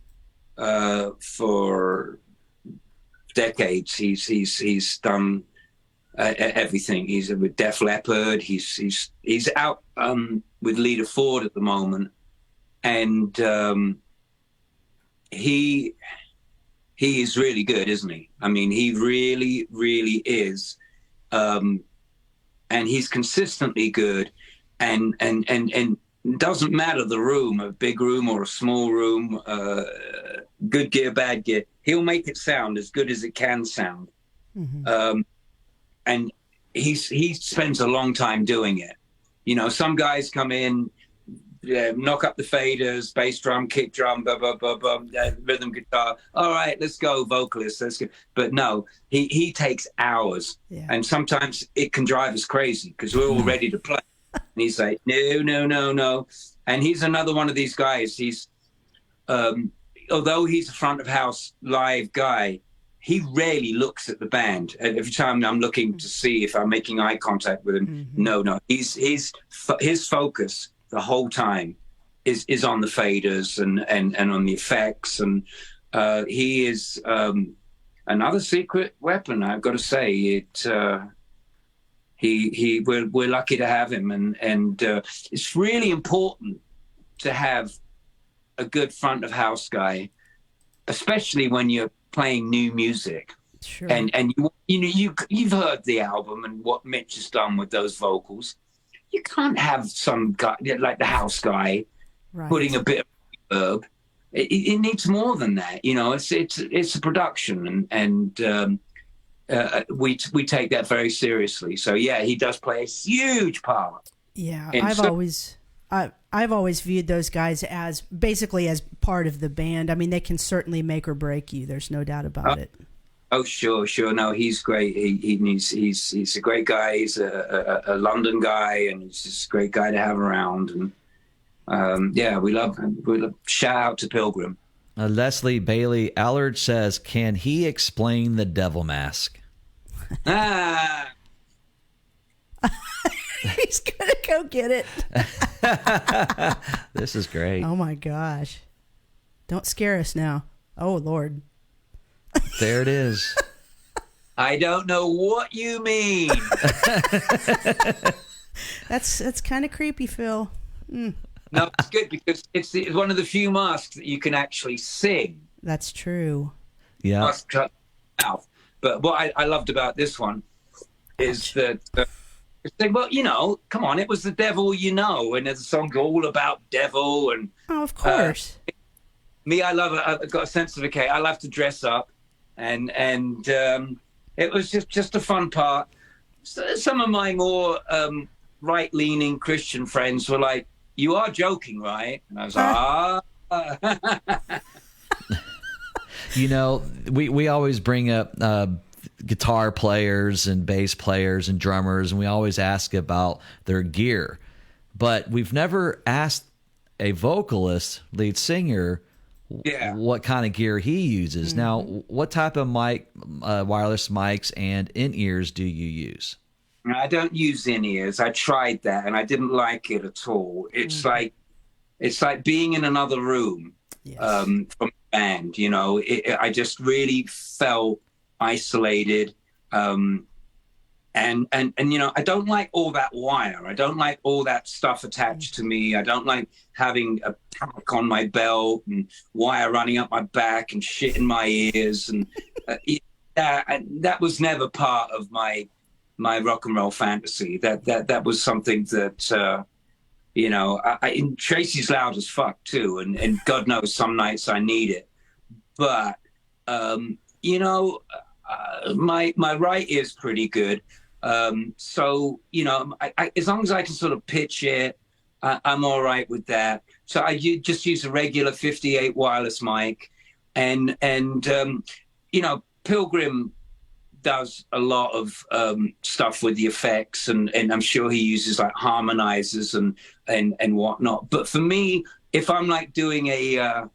for decades. He's done everything. He's with Def Leppard. He's out with Lita Ford at the moment, and he is really good, isn't he? I mean, he really, really is, and he's consistently good. And doesn't matter the room, a big room or a small room, good gear, bad gear. He'll make it sound as good as it can sound. Mm-hmm. And he spends a long time doing it. You know, some guys come in, knock up the faders, bass drum, kick drum, blah, blah, blah, blah, rhythm guitar. All right, let's go, vocalist. Let's go. But no, he takes hours. Yeah. And sometimes it can drive us crazy because we're all ready to play. And he's like, no. And he's another one of these guys. He's, although he's a front of house live guy, he rarely looks at the band. And every time I'm looking to see if I'm making eye contact with him, no. His focus the whole time is on the faders and on the effects. And he is another secret weapon, I've got to say. We're lucky to have him, and it's really important to have a good front of house guy, especially when you're playing new music. Sure. And you've heard the album and what Mitch has done with those vocals. You can't have some guy like the house guy putting a bit of reverb. It needs more than that. You know, it's a production, and we take that very seriously. So yeah, he does play a huge part. Yeah, I've always viewed those guys as basically as part of the band. I mean, they can certainly make or break you. There's no doubt about it. Oh, sure. No, he's great. He's a great guy. He's a London guy, and he's just a great guy to have around. And yeah, we love him. Shout out to Pilgrim. Leslie Bailey Allard says, can he explain the devil mask? He's going to go get it. This is great. Oh, my gosh. Don't scare us now. Oh, Lord. There it is. I don't know what you mean. That's kind of creepy, Phil. No, it's good because it's one of the few masks that you can actually sing. That's true. Yeah. But what I loved about this one is that, well, you know, come on, it was the devil, you know, and there's a song all about devil. And oh, of course. Me, I love it. I've got a sense of okay. I love to dress up, and it was just a fun part. So some of my more right-leaning Christian friends were like, "You are joking, right?" And I was like, You know, we always bring up guitar players and bass players and drummers, and we always ask about their gear. But we've never asked a vocalist, lead singer, what kind of gear he uses. Mm-hmm. Now, what type of mic, wireless mics and in-ears do you use? I don't use in-ears. I tried that, and I didn't like it at all. It's like being in another room. Yes. From a band, you know, I just really felt isolated. And you know, I don't like all that wire. I don't like all that stuff attached to me. I don't like having a pack on my belt and wire running up my back and shit in my ears. And that was never part of my rock and roll fantasy. That was something that, you know, Tracy's loud as fuck too, and God knows some nights I need it. But you know, my right ear is pretty good. So, you know, as long as I can sort of pitch it, I'm all right with that. So just use a regular 58 wireless mic, and you know, Pilgrim does a lot of stuff with the effects, and I'm sure he uses like harmonizers and whatnot. But for me, if I'm like doing a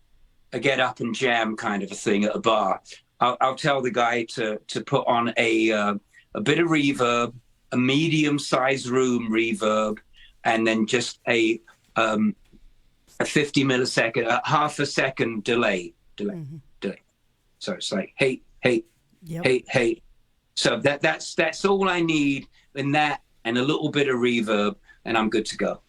get up and jam kind of a thing at a bar, I'll tell the guy to put on a bit of reverb, a medium-sized room reverb, and then just a 50 millisecond, a half a second delay. So it's like, hey, Yep. hey. So that's all I need, and that and a little bit of reverb, and I'm good to go.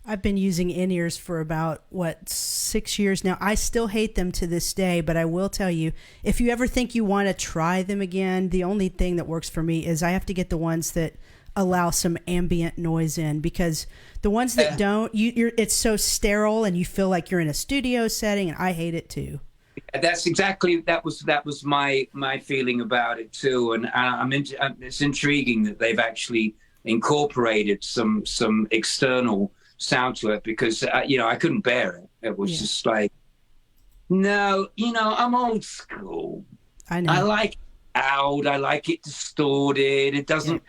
I've been using in-ears for about, 6 years now. I still hate them to this day, but I will tell you, if you ever think you want to try them again, the only thing that works for me is I have to get the ones that allow some ambient noise in, because the ones that don't, it's so sterile and you feel like you're in a studio setting, and I hate it too. That's exactly that was my feeling about it too, and it's intriguing that they've actually incorporated some external sound to it, because you know, I couldn't bear it. It was just like, no, you know, I'm old school. I know. I like it loud. I like it distorted. It doesn't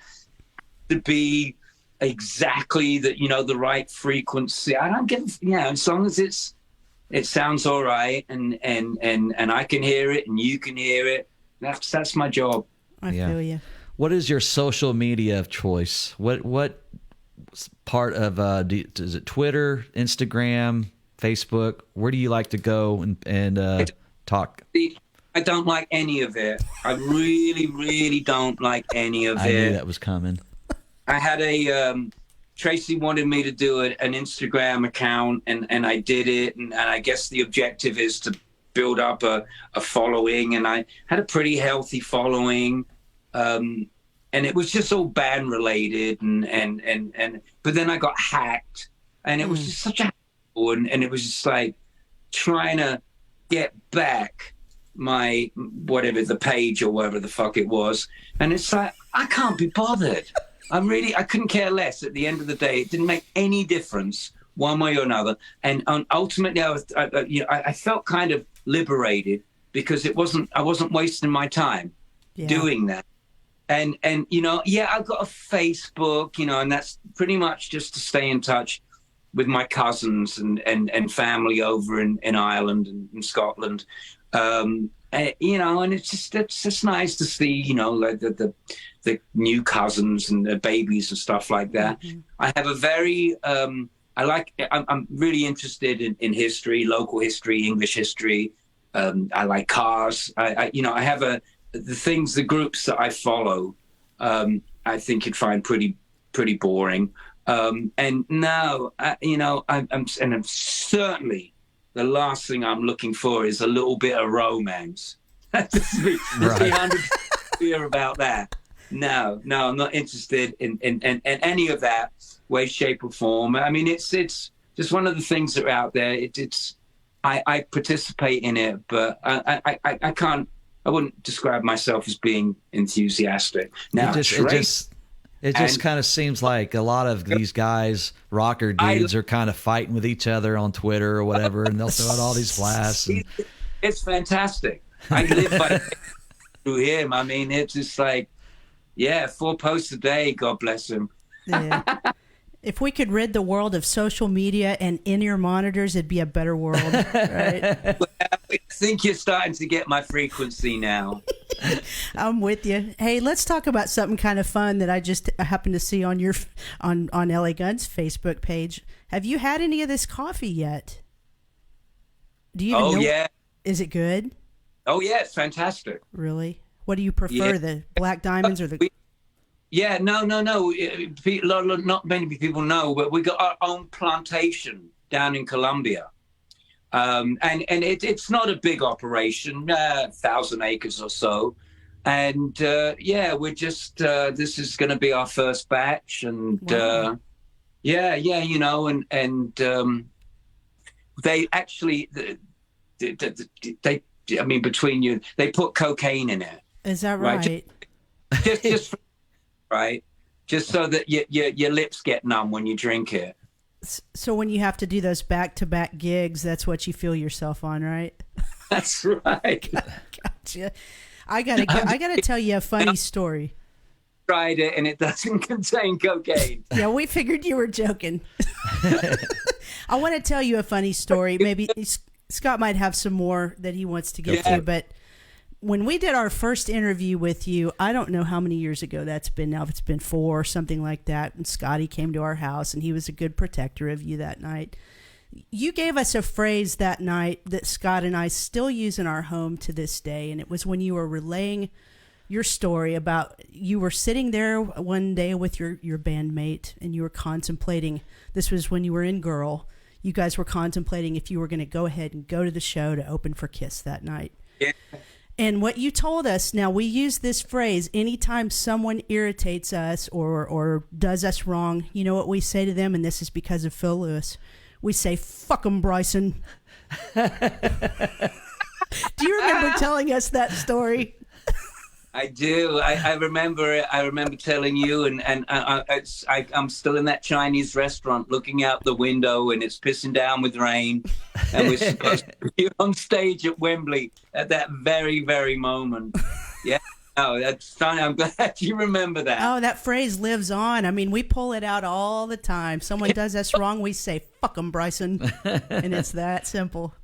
to be exactly the, you know, the right frequency. I don't give, you know, as long as it sounds all right, and I can hear it and you can hear it. That's my job. I feel you. What is your social media of choice? What part of is it Twitter, Instagram, Facebook? Where do you like to go and talk? I don't like any of it. I really don't like any of it. I knew that was coming. I had Tracy wanted me to do an Instagram account, and I did it, and I guess the objective is to build up a following, and I had a pretty healthy following, and it was just all band related, and but then I got hacked, and it was just such a and it was just like trying to get back my whatever, the page or whatever the fuck it was, and it's like I can't be bothered. I couldn't care less. At the end of the day, it didn't make any difference one way or another. And ultimately, I felt kind of liberated, because I wasn't wasting my time doing that. And you know, I've got a Facebook, you know, and that's pretty much just to stay in touch with my cousins and family over in Ireland and Scotland. You know, and it's just nice to see, you know, like the new cousins and the babies and stuff like that. Mm-hmm. I have a very I'm really interested in history, local history, English history. I like cars. I have the groups that I follow. I think you'd find pretty boring. And now, I'm certainly. The last thing I'm looking for is a little bit of romance. Let's be 100% clear about that. No, I'm not interested in any of that way, shape, or form. I mean, it's just one of the things that are out there. I participate in it, but I can't. I wouldn't describe myself as being enthusiastic. Now, it just kind of seems like a lot of these guys, rocker dudes, are kind of fighting with each other on Twitter or whatever, and they'll throw out all these blasts. It's fantastic. I live by through him. I mean, it's just like, 4 posts a day. God bless him. Yeah. If we could rid the world of social media and in-ear monitors, it'd be a better world, right? Well, I think you're starting to get my frequency now. I'm with you. Hey, let's talk about something kind of fun that I just happened to see on on LA Guns Facebook page. Have you had any of this coffee yet? Do you even know? Yeah. Is it good? Oh yeah, it's fantastic. Really? What do you prefer, the Black Diamonds or the... Yeah, no. Not many people know, but we got our own plantation down in Colombia. And it's not a big operation, 1,000 acres or so. And we're just, this is going to be our first batch. And wow. you know, and they actually, between you, they put cocaine in it. Is that Right. right? Just right. Just so that your lips get numb when you drink it. So when you have to do those back-to-back gigs, that's what you feel yourself on, right? That's right. Gotcha. I gotta tell you a funny story. Tried it and it doesn't contain cocaine. Yeah, we figured you were joking. I want to tell you a funny story. Maybe Scott might have some more that he wants to get to, but when we did our first interview with you, I don't know how many years ago that's been now, if it's been 4 or something like that, and Scotty came to our house and he was a good protector of you that night. You gave us a phrase that night that Scott and I still use in our home to this day, and it was when you were relaying your story about you were sitting there one day with your bandmate and you were contemplating, this was when you were in Girl, you guys were contemplating if you were going to go ahead and go to the show to open for Kiss that night. Yeah. And what you told us, now we use this phrase anytime someone irritates us or does us wrong, you know what we say to them, and this is because of Phil Lewis. We say, "Fuck 'em, Bryson." Do you remember telling us that story? I do. I remember it. I remember telling you, and I'm still in that Chinese restaurant looking out the window, and it's pissing down with rain, and we're supposed to be on stage at Wembley at that very, very moment. Yeah. Oh, that's funny. I'm glad you remember that. Oh, that phrase lives on. I mean, we pull it out all the time. Someone does us wrong, we say, "Fuck 'em, Bryson," and it's that simple.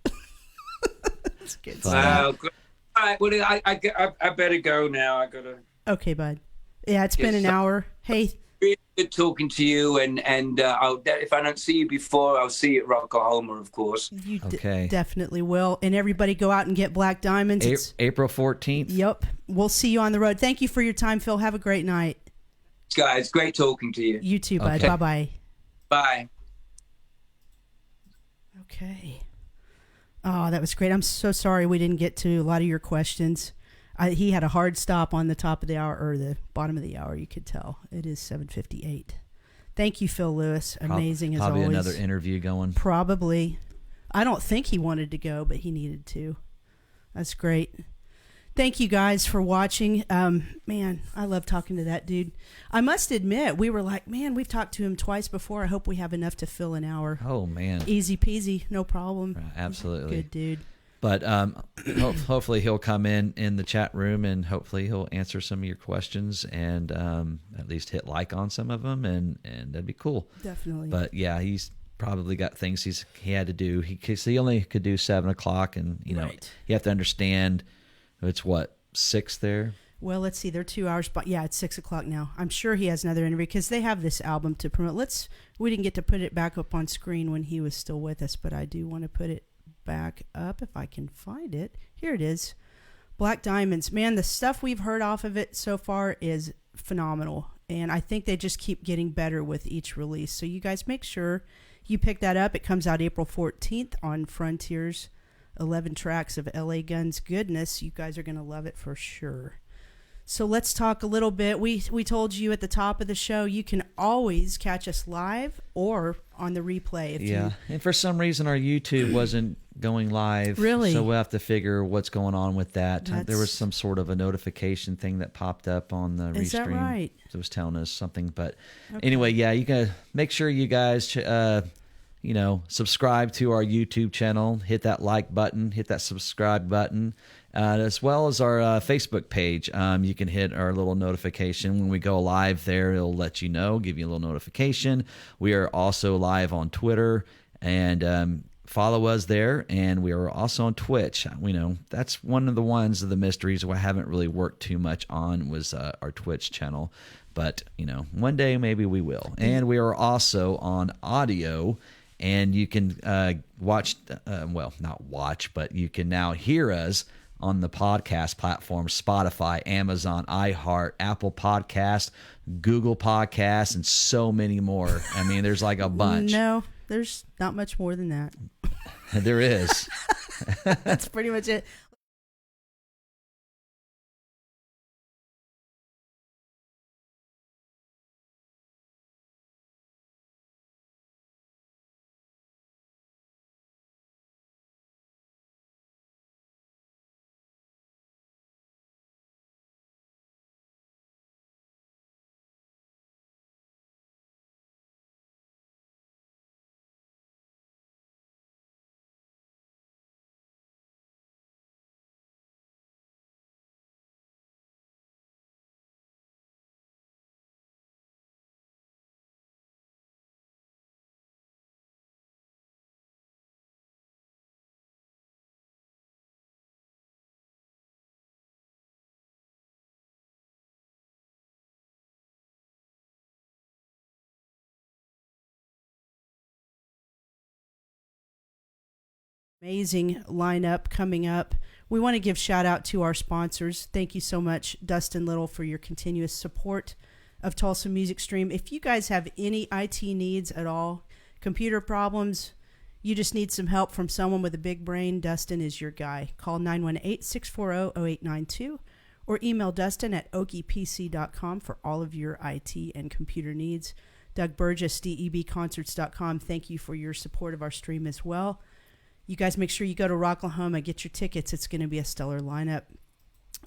It's good stuff. Wow. All right, well, I better go now. I gotta. Okay, bud. Yeah, it's been an hour. Hey, Really good talking to you, and if I don't see you before, I'll see you at Rocklahoma, of course. you Okay. definitely will. And everybody go out and get Black Diamonds. It's- April 14th. Yep. We'll see you on the road. Thank you for your time, Phil. Have a great night. Guys, great talking to you. You too, bud. Okay. Bye-bye. Bye. Okay. Oh, that was great. I'm so sorry we didn't get to a lot of your questions. He had a hard stop on the top of the hour, or the bottom of the hour, you could tell. It is 7:58. Thank you, Phil Lewis. Amazing as always. Probably another interview going. Probably. I don't think he wanted to go, but he needed to. That's great. Thank you guys for watching. Man, I love talking to that dude. I must admit, we were like, man, we've talked to him twice before. I hope we have enough to fill an hour. Oh, man. Easy peasy, no problem. Absolutely. Good dude. But hopefully he'll come in the chat room, and hopefully he'll answer some of your questions, and at least hit like on some of them, and that'd be cool. Definitely. But yeah, he's probably got things he had to do. He only could do 7 o'clock, and you know you have to understand it's what 6 there. Well, let's see. They're 2 hours, but yeah, it's 6 o'clock now. I'm sure he has another interview because they have this album to promote. We didn't get to put it back up on screen when he was still with us, but I do want to put it back up if I can find it. Here it is. Black Diamonds. Man, the stuff we've heard off of it so far is phenomenal, and I think they just keep getting better with each release. So you guys make sure you pick that up. It comes out April 14th on Frontiers. 11 tracks of LA Guns goodness. You guys are going to love it for sure. So let's talk a little bit. We told you at the top of the show, you can always catch us live or on the replay. And for some reason our YouTube wasn't going live. Really? So we'll have to figure what's going on with that. There was some sort of a notification thing that popped up on the Restream. Is that right? It was telling us something. But anyway, yeah, you gotta make sure you guys subscribe to our YouTube channel, hit that like button, hit that subscribe button, as well as our Facebook page. You can hit our little notification when we go live there. It'll let you know, give you a little notification. We are also live on Twitter, and follow us there. And we are also on Twitch. That's one of the mysteries I haven't really worked too much on was our Twitch channel. But, one day maybe we will. And we are also on audio. And you can not watch, but you can now hear us on the podcast platforms: Spotify, Amazon, iHeart, Apple Podcast, Google Podcasts, and so many more. I mean, there's like a bunch. No, there's not much more than that. There is. That's pretty much it. Amazing lineup coming up. We want to give shout out to our sponsors. Thank you so much, Dustin Little, for your continuous support of Tulsa Music Stream. If you guys have any IT needs at all, computer problems, you just need some help from someone with a big brain, Dustin is your guy. Call 918-640-0892 or email Dustin at okiepc.com for all of your IT and computer needs. Doug Burgess, debconcerts.com. Thank you for your support of our stream as well. You guys make sure you go to Rocklahoma, get your tickets. It's going to be a stellar lineup.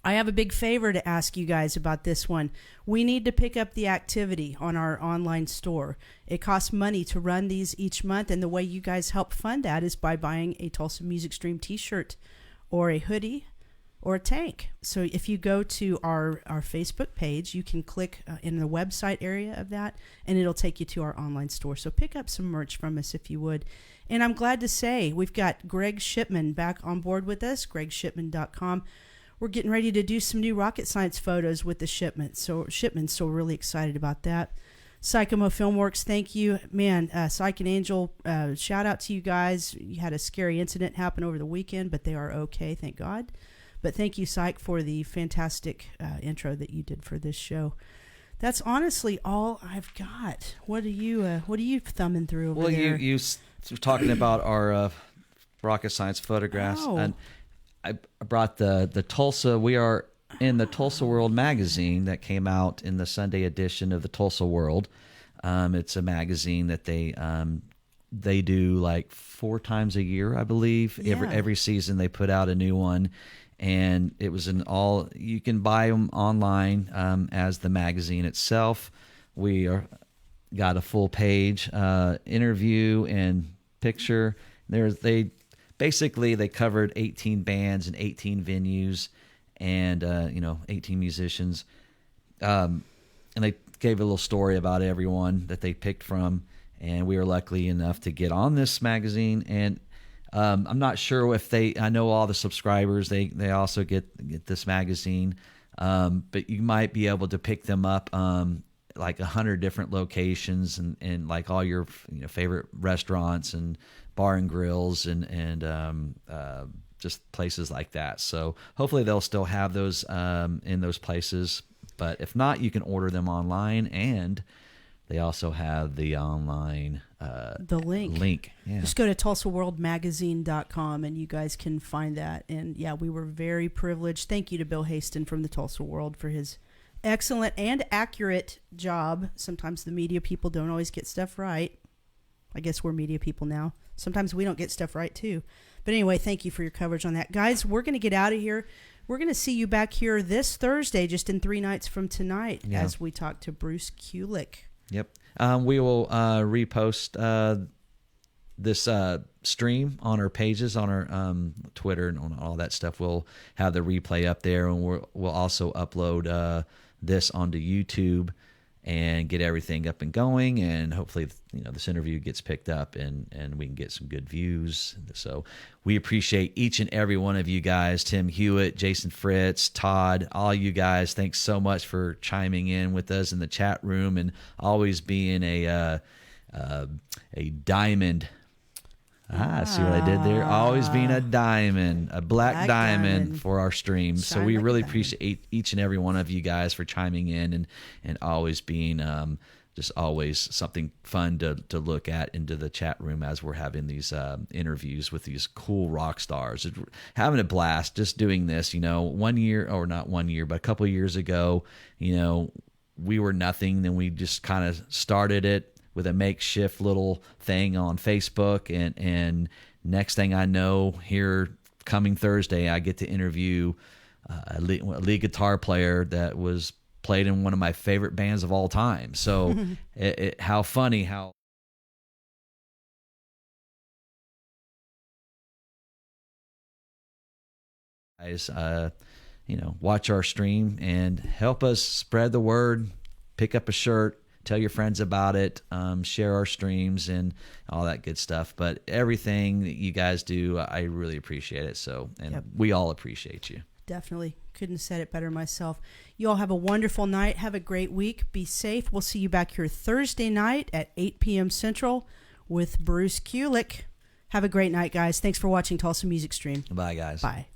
I have a big favor to ask you guys about this one. We need to pick up the activity on our online store. It costs money to run these each month, and the way you guys help fund that is by buying a Tulsa Music Stream t-shirt or a hoodie or a tank. So if you go to our Facebook page, you can click in the website area of that, and it'll take you to our online store. So pick up some merch from us if you would. And I'm glad to say we've got Greg Shipman back on board with us, gregshipman.com. We're getting ready to do some new rocket science photos with the Shipman, so we're really excited about that. Psychomo Filmworks, thank you. Man, Psych and Angel, shout out to you guys. You had a scary incident happen over the weekend, but they are okay, thank God. But thank you, Psych, for the fantastic intro that you did for this show. That's honestly all I've got. What are you thumbing through over there? Well, you were talking about our rocket science photographs, and I brought the Tulsa. We are in the Tulsa World magazine that came out in the Sunday edition of the Tulsa World. It's a magazine that they do like 4 times a year, I believe. Yeah. Every season they put out a new one. And it was you can buy them online as the magazine itself. We got a full page interview and picture. They covered 18 bands and 18 venues and 18 musicians. And they gave a little story about everyone that they picked from. And we were lucky enough to get on this magazine. And I'm not sure if I know all the subscribers, they also get this magazine, but you might be able to pick them up like 100 different locations and like all your favorite restaurants and bar and grills and just places like that. So hopefully they'll still have those in those places, but if not, you can order them online, and they also have the online the link. Yeah. Just go to TulsaWorldMagazine.com and you guys can find that. And yeah, we were very privileged. Thank you to Bill Haston from the Tulsa World for his excellent and accurate job. Sometimes the media people don't always get stuff right. I guess we're media people now. Sometimes we don't get stuff right too. But anyway, thank you for your coverage on that. Guys, we're going to get out of here. We're going to see you back here this Thursday, just in 3 nights from tonight, as we talk to Bruce Kulick. Yep. We will repost this stream on our pages, on our Twitter and on all that stuff. We'll have the replay up there, and we'll also upload this onto YouTube and get everything up and going. And hopefully, this interview gets picked up and we can get some good views. So we appreciate each and every one of you guys, Tim Hewitt, Jason Fritz, Todd, all you guys. Thanks so much for chiming in with us in the chat room and always being a diamond. See what I did there? Always being a diamond, a black diamond for our stream. So we really appreciate each and every one of you guys for chiming in and always being just always something fun to look at into the chat room as we're having these interviews with these cool rock stars. Having a blast just doing this, 1 year, or not 1 year, but a couple of years ago, we were nothing. Then we just kind of started it with a makeshift little thing on Facebook, and next thing I know, here coming Thursday, I get to interview a lead guitar player that was played in one of my favorite bands of all time. So how funny how guys watch our stream and help us spread the word, pick up a shirt, tell your friends about it, share our streams and all that good stuff. But everything that you guys do, I really appreciate it. So, and we all appreciate you. Definitely. Couldn't have said it better myself. You all have a wonderful night. Have a great week. Be safe. We'll see you back here Thursday night at 8 p.m. Central with Bruce Kulick. Have a great night, guys. Thanks for watching Tulsa Music Stream. Bye, guys. Bye.